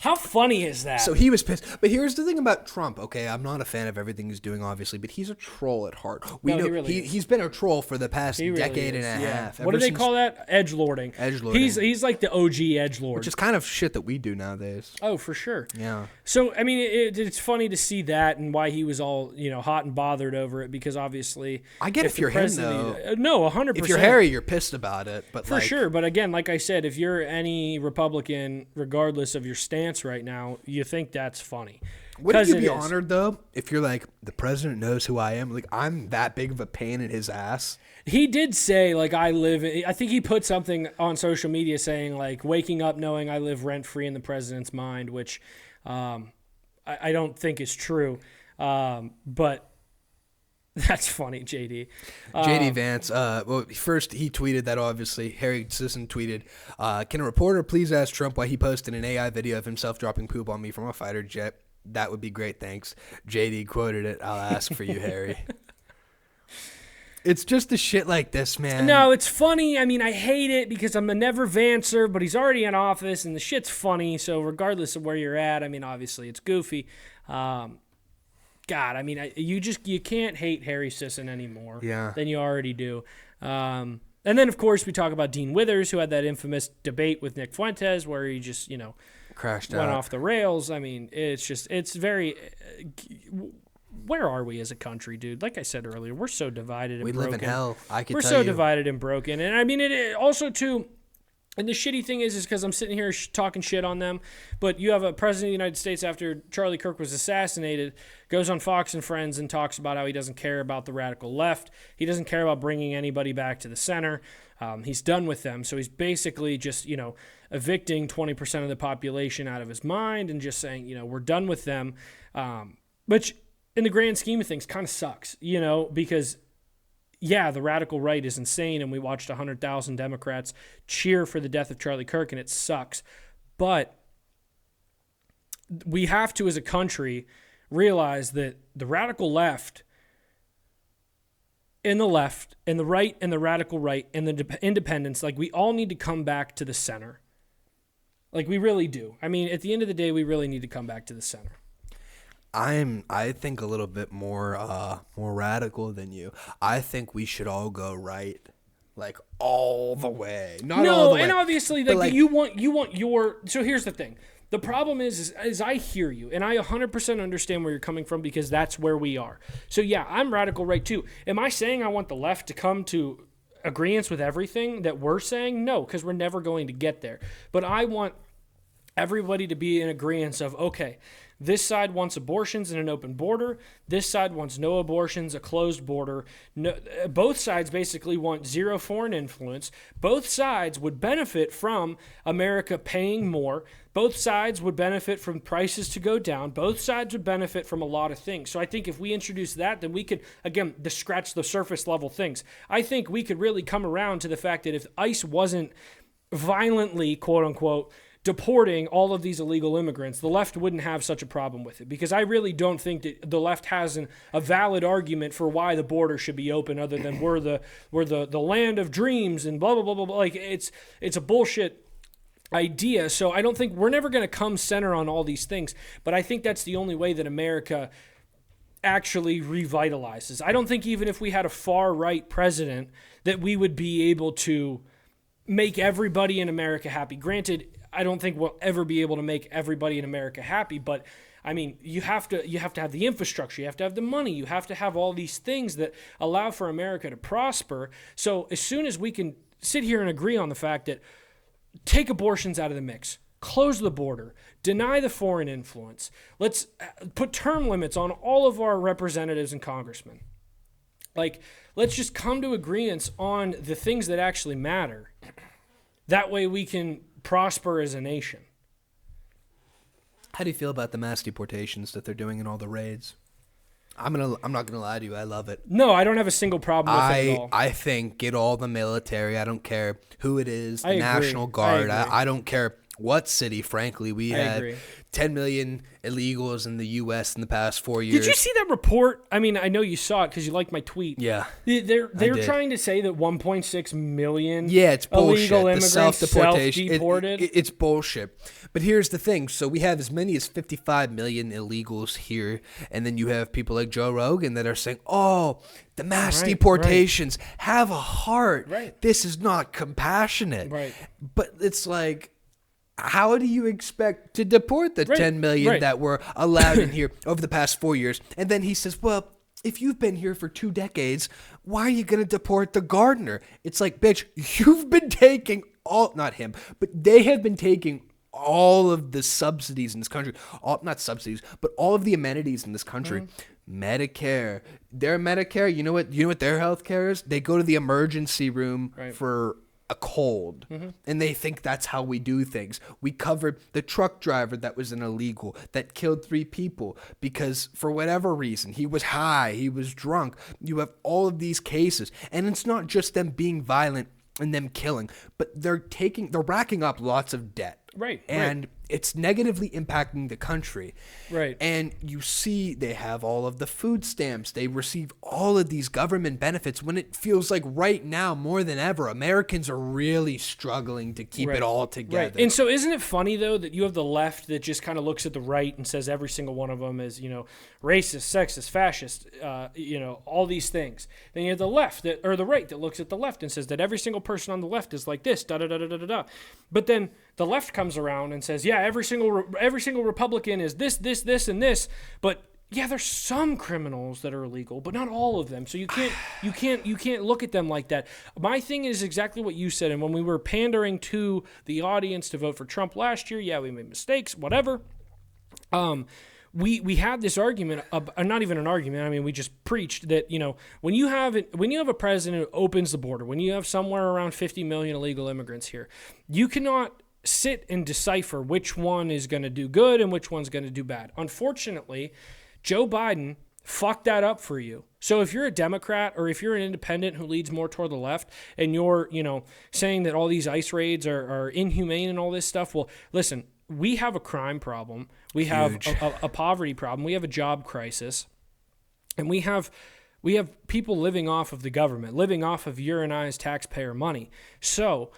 Speaker 2: How funny is that?
Speaker 1: So he was pissed. But here's the thing about Trump. Okay, I'm not a fan of everything he's doing, obviously, but he's a troll at heart. We know
Speaker 2: he really is.
Speaker 1: He's been a troll for the past
Speaker 2: He really
Speaker 1: decade
Speaker 2: is,
Speaker 1: and a
Speaker 2: yeah.
Speaker 1: half.
Speaker 2: What do they call that? Edgelording.
Speaker 1: Edgelording.
Speaker 2: He's like the OG edgelord.
Speaker 1: Which is kind of shit that we do nowadays.
Speaker 2: Oh, for sure.
Speaker 1: Yeah.
Speaker 2: So, I mean, it's funny to see that and why he was all, hot and bothered over it, because obviously...
Speaker 1: I get if you're him, though.
Speaker 2: No, 100%.
Speaker 1: If you're Harry, you're pissed about it. But
Speaker 2: for sure. But again, like I said, if you're any Republican, regardless of your stance right now, you think that's funny.
Speaker 1: Wouldn't you be honored, though, if you're like, the president knows who I am? Like, I'm that big of a pain in his ass.
Speaker 2: He did say, like, I think he put something on social media saying, like, waking up knowing I live rent-free in the president's mind, which I don't think is true. But that's funny, JD.
Speaker 1: JD Vance, well, first he tweeted that, obviously. Harry Sisson tweeted, can a reporter please ask Trump why he posted an AI video of himself dropping poop on me from a fighter jet? That would be great, thanks. JD quoted it. I'll ask for you, Harry. It's just the shit like this, man.
Speaker 2: No, it's funny. I mean, I hate it because I'm a never Vancer, but he's already in office, and the shit's funny. So regardless of where you're at, I mean, obviously it's goofy. God, I mean, you can't hate Harry Sisson anymore than you already do. And then, of course, we talk about Dean Withers, who had that infamous debate with Nick Fuentes where he just,
Speaker 1: crashed
Speaker 2: went
Speaker 1: out.
Speaker 2: off the rails. I mean, it's very... Where are we as a country, dude? Like I said earlier, we're so divided and broken.
Speaker 1: We live in hell,
Speaker 2: We're so divided and broken. And I mean, it also, too... And the shitty thing is because I'm sitting here talking shit on them, but you have a president of the United States after Charlie Kirk was assassinated, goes on Fox and Friends and talks about how he doesn't care about the radical left. He doesn't care about bringing anybody back to the center. He's done with them. So he's basically just, evicting 20% of the population out of his mind and just saying, we're done with them, which in the grand scheme of things kind of sucks, because yeah, the radical right is insane, and we watched 100,000 Democrats cheer for the death of Charlie Kirk, and it sucks. But we have to, as a country, realize that the radical left and the right and the radical right and the independents, like, we all need to come back to the center. Like, we really do. I mean, at the end of the day, we really need to come back to the center.
Speaker 1: I think a little bit more radical than you. I think we should all go right, like all the way. Not all the way.
Speaker 2: And obviously, like, you want your. So here's the thing. The problem is I hear you, and I 100% understand where you're coming from because that's where we are. So yeah, I'm radical right too. Am I saying I want the left to come to agreement with everything that we're saying? No, because we're never going to get there. But I want everybody to be in agreement of, okay, this side wants abortions and an open border. This side wants no abortions, a closed border. No, both sides basically want zero foreign influence. Both sides would benefit from America paying more. Both sides would benefit from prices to go down. Both sides would benefit from a lot of things. So I think if we introduce that, then we could, again, scratch the surface level things. I think we could really come around to the fact that if ICE wasn't violently, quote unquote, deporting all of these illegal immigrants, the left wouldn't have such a problem with it, because I really don't think that the left has a valid argument for why the border should be open, other than we're the land of dreams and blah blah blah blah blah. Like, it's a bullshit idea. So I don't think we're never going to come center on all these things, but I think that's the only way that America actually revitalizes. I don't think even if we had a far right president that we would be able to make everybody in America happy. Granted, I don't think we'll ever be able to make everybody in America happy, but I mean, you have to have the infrastructure, you have to have the money, you have to have all these things that allow for America to prosper. So as soon as we can sit here and agree on the fact that take abortions out of the mix, close the border, deny the foreign influence, let's put term limits on all of our representatives and congressmen. Like, let's just come to agreements on the things that actually matter. That way we can prosper as a nation.
Speaker 1: How do you feel about the mass deportations that they're doing in all the raids? I'm not gonna lie to you. I love it.
Speaker 2: No, I don't have a single problem with it at all.
Speaker 1: I think get all the military. I don't care who it is. The National Guard. I don't care what city. Frankly, we had 10 million illegals in the U.S. in the past 4 years.
Speaker 2: Did you see that report? I mean, I know you saw it because you liked my tweet.
Speaker 1: Yeah,
Speaker 2: they're trying to say that 1.6 million
Speaker 1: it's bullshit.
Speaker 2: Illegal immigrants
Speaker 1: Self-deportation.
Speaker 2: self-deported.
Speaker 1: It's bullshit. But here's the thing. So we have as many as 55 million illegals here, and then you have people like Joe Rogan that are saying, oh, the mass deportations, have a heart.
Speaker 2: Right.
Speaker 1: This is not compassionate.
Speaker 2: Right.
Speaker 1: But it's like, how do you expect to deport the 10 million that were allowed in here over the past 4 years? And then he says, well, if you've been here for 2 decades, why are you going to deport the gardener? It's like, bitch, you've been taking not him, but they have been taking all of the subsidies in this country, not subsidies, but all of the amenities in this country. Medicare, their Medicare, you know what their health care is? They go to the emergency room for a cold, and they think that's how we do things. We covered the truck driver that was an illegal that killed 3 people because for whatever reason he was high, he was drunk. You have all of these cases, and it's not just them being violent and them killing, but they're racking up lots of debt. And it's negatively impacting the country. And you see they have all of the food stamps. They receive all of these government benefits when it feels like right now, more than ever, Americans are really struggling to keep it all together.
Speaker 2: And so isn't it funny, though, that you have the left that just kind of looks at the right and says every single one of them is, racist, sexist, fascist, all these things. Then you have the left or the right that looks at the left and says that every single person on the left is like this, da-da-da-da-da-da. But then the left comes around and says, yeah, every single Republican is this, and this. But yeah, there's some criminals that are illegal, but not all of them. So you can't look at them like that. My thing is exactly what you said. And when we were pandering to the audience to vote for Trump last year, yeah, we made mistakes, whatever. We had this argument, not even an argument. I mean, we just preached that, when you have a president who opens the border, when you have somewhere around 50 million illegal immigrants here, you cannot sit and decipher which one is going to do good and which one's going to do bad. Unfortunately, Joe Biden fucked that up for you. So if you're a Democrat or if you're an independent who leads more toward the left and you're, saying that all these ICE raids are inhumane and all this stuff, well, listen, we have a crime problem. We have a poverty problem. We have a job crisis. And we have people living off of the government, living off of your and I's taxpayer money. So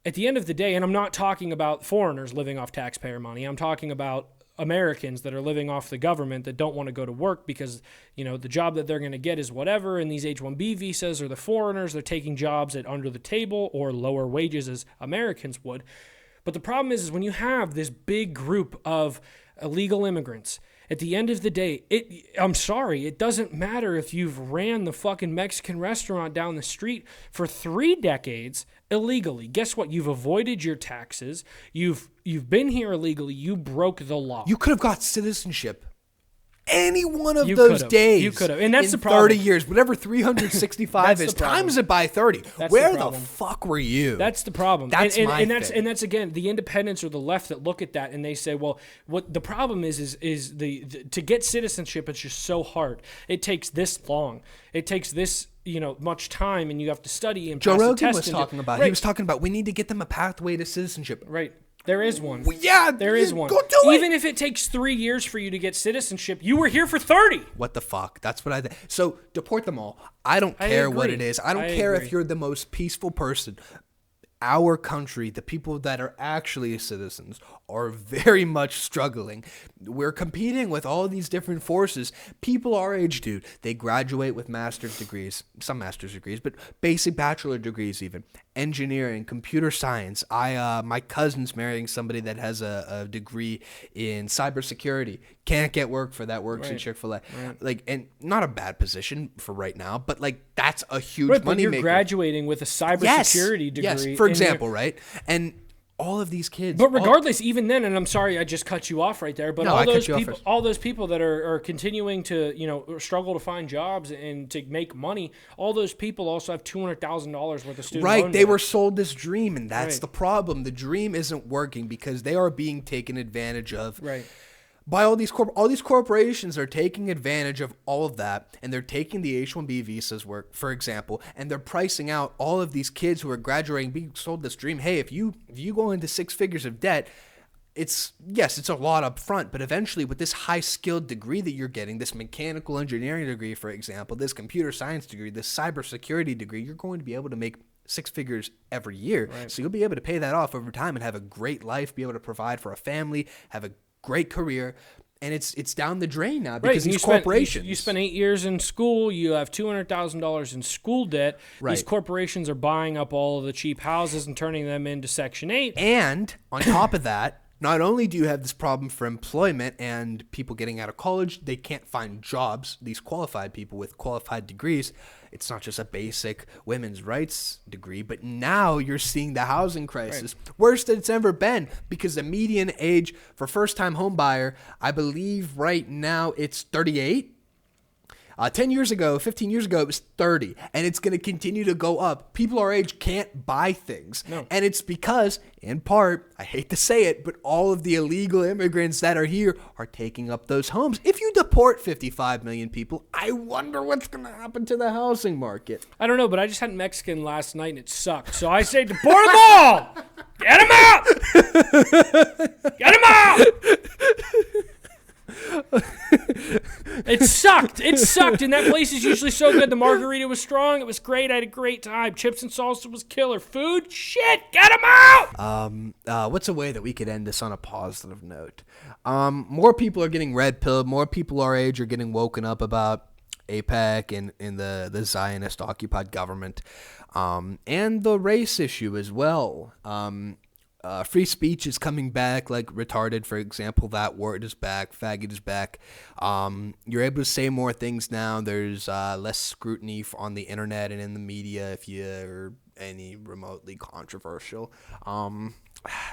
Speaker 2: at the end of the day, and I'm not talking about foreigners living off taxpayer money, I'm talking about Americans that are living off the government that don't want to go to work because, the job that they're going to get is whatever, and these H-1B visas or the foreigners, they're taking jobs at under the table or lower wages as Americans would. But the problem is when you have this big group of illegal immigrants, at the end of the day, I'm sorry, it doesn't matter if you've ran the fucking Mexican restaurant down the street for 3 decades illegally. Guess what? You've avoided your taxes. You've been here illegally. You broke the law.
Speaker 1: You could have got citizenship any one of those days.
Speaker 2: You could have. And that's
Speaker 1: in
Speaker 2: the problem.
Speaker 1: 30 years, whatever 365 is, times it by 30. Where the fuck were you?
Speaker 2: That's the problem.
Speaker 1: That's my thing.
Speaker 2: And that's again the independents or the left that look at that and they say, well, what the problem is the to get citizenship, it's just so hard. It takes this long. It takes this much time, and you have to study and
Speaker 1: Joe
Speaker 2: pass
Speaker 1: Rogan
Speaker 2: the test
Speaker 1: was talking about. He was talking about we need to get them a pathway to citizenship.
Speaker 2: Right. There is one.
Speaker 1: Well, yeah,
Speaker 2: there is one.
Speaker 1: Go do it.
Speaker 2: Even if it takes 3 years for you to get citizenship, you were here for 30.
Speaker 1: What the fuck? That's what I think. So deport them all. I don't care what it is. I don't care if you're the most peaceful person. Our country, the people that are actually citizens, are very much struggling. We're competing with all these different forces. People our age, dude, they graduate with master's degrees, some master's degrees, but basic bachelor degrees even. Engineering, computer science. My cousin's marrying somebody that has a degree in cybersecurity. Can't get work for that, works in Chick-fil-A. Like, and not a bad position for right now, but like that's a huge money
Speaker 2: you're
Speaker 1: maker.
Speaker 2: graduating with a cybersecurity degree.
Speaker 1: Yes, for example, right? And all of these kids.
Speaker 2: But regardless, even then, and I'm sorry I just cut you off right there, but all those people that are continuing to, struggle to find jobs and to make money, all those people also have $200,000 worth of student loan
Speaker 1: They
Speaker 2: debt.
Speaker 1: were sold this dream, and that's the problem. The dream isn't working because they are being taken advantage of. By all these corporations are taking advantage of all of that, and they're taking the H-1B visas work, for example, and they're pricing out all of these kids who are graduating, being sold this dream. Hey, if you go into 6 figures of debt, it's a lot up front, but eventually with this high-skilled degree that you're getting, this mechanical engineering degree, for example, this computer science degree, this cybersecurity degree, you're going to be able to make 6 figures every year. So you'll be able to pay that off over time and have a great life, be able to provide for a family, have a great career, and it's down the drain now because these corporations.
Speaker 2: You spent 8 years in school. You have $200,000 in school debt. These corporations are buying up all of the cheap houses and turning them into Section 8.
Speaker 1: And on top of that, not only do you have this problem for employment and people getting out of college, they can't find jobs, these qualified people with qualified degrees. It's not just a basic women's rights degree, but now you're seeing the housing crisis, worst it's ever been, because the median age for first-time home buyer, I believe right now it's 38. 10 years ago, 15 years ago, it was 30, and it's going to continue to go up. People our age can't buy things. No. And it's because, in part, I hate to say it, but all of the illegal immigrants that are here are taking up those homes. If you deport 55 million people, I wonder what's going to happen to the housing market.
Speaker 2: I don't know, but I just had Mexican last night, and it sucked. So I say deport them all! Get them out! Get them out! It sucked. It sucked. And that place is usually so good. The margarita was strong. It was great. I had a great time. Chips and salsa was killer. Food, shit. Get them out.
Speaker 1: What's a way that we could end this on a positive note? More people are getting red pilled. More people our age are getting woken up about AIPAC and the Zionist occupied government, and the race issue as well. Free speech is coming back, like retarded, for example. That word is back. Faggot is back. You're able to say more things now. There's less scrutiny on the internet and in the media if you're any remotely controversial.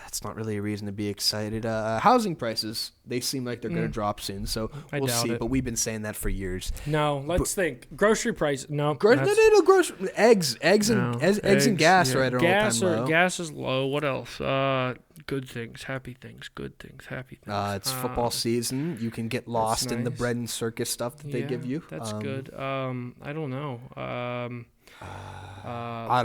Speaker 1: That's not really a reason to be excited. Housing prices, they seem like they're going to drop soon, so we'll see. But we've been saying that for years.
Speaker 2: No, let's think. Grocery price, no.
Speaker 1: No. Grocery eggs and gas are at an all-time low.
Speaker 2: Gas is low. What else? Good things, happy things, good things, happy things.
Speaker 1: It's football season. You can get lost in the bread and circus stuff that they give you.
Speaker 2: That's good. I don't know.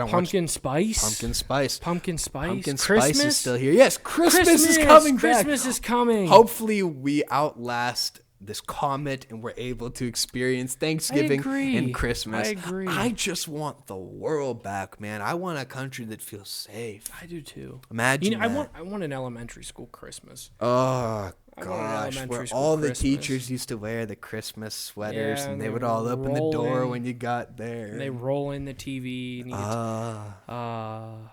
Speaker 1: Pumpkin
Speaker 2: spice.
Speaker 1: Pumpkin spice.
Speaker 2: Christmas?
Speaker 1: Spice is still here. Yes, Christmas is coming back.
Speaker 2: Christmas is coming.
Speaker 1: Hopefully we outlast this comet and we're able to experience Thanksgiving and Christmas.
Speaker 2: I agree.
Speaker 1: I just want the world back, man. I want a country that feels safe.
Speaker 2: I do too.
Speaker 1: Imagine
Speaker 2: that. I want an elementary school Christmas.
Speaker 1: Oh, gosh, where all the teachers used to wear the Christmas sweaters, and they would all open the door when you got there.
Speaker 2: And they roll in the TV. And gosh.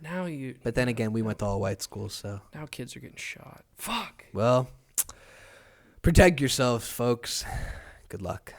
Speaker 2: Now you.
Speaker 1: But then again, we went to all white schools, so.
Speaker 2: Now kids are getting shot. Fuck.
Speaker 1: Well, protect yourselves, folks. Good luck.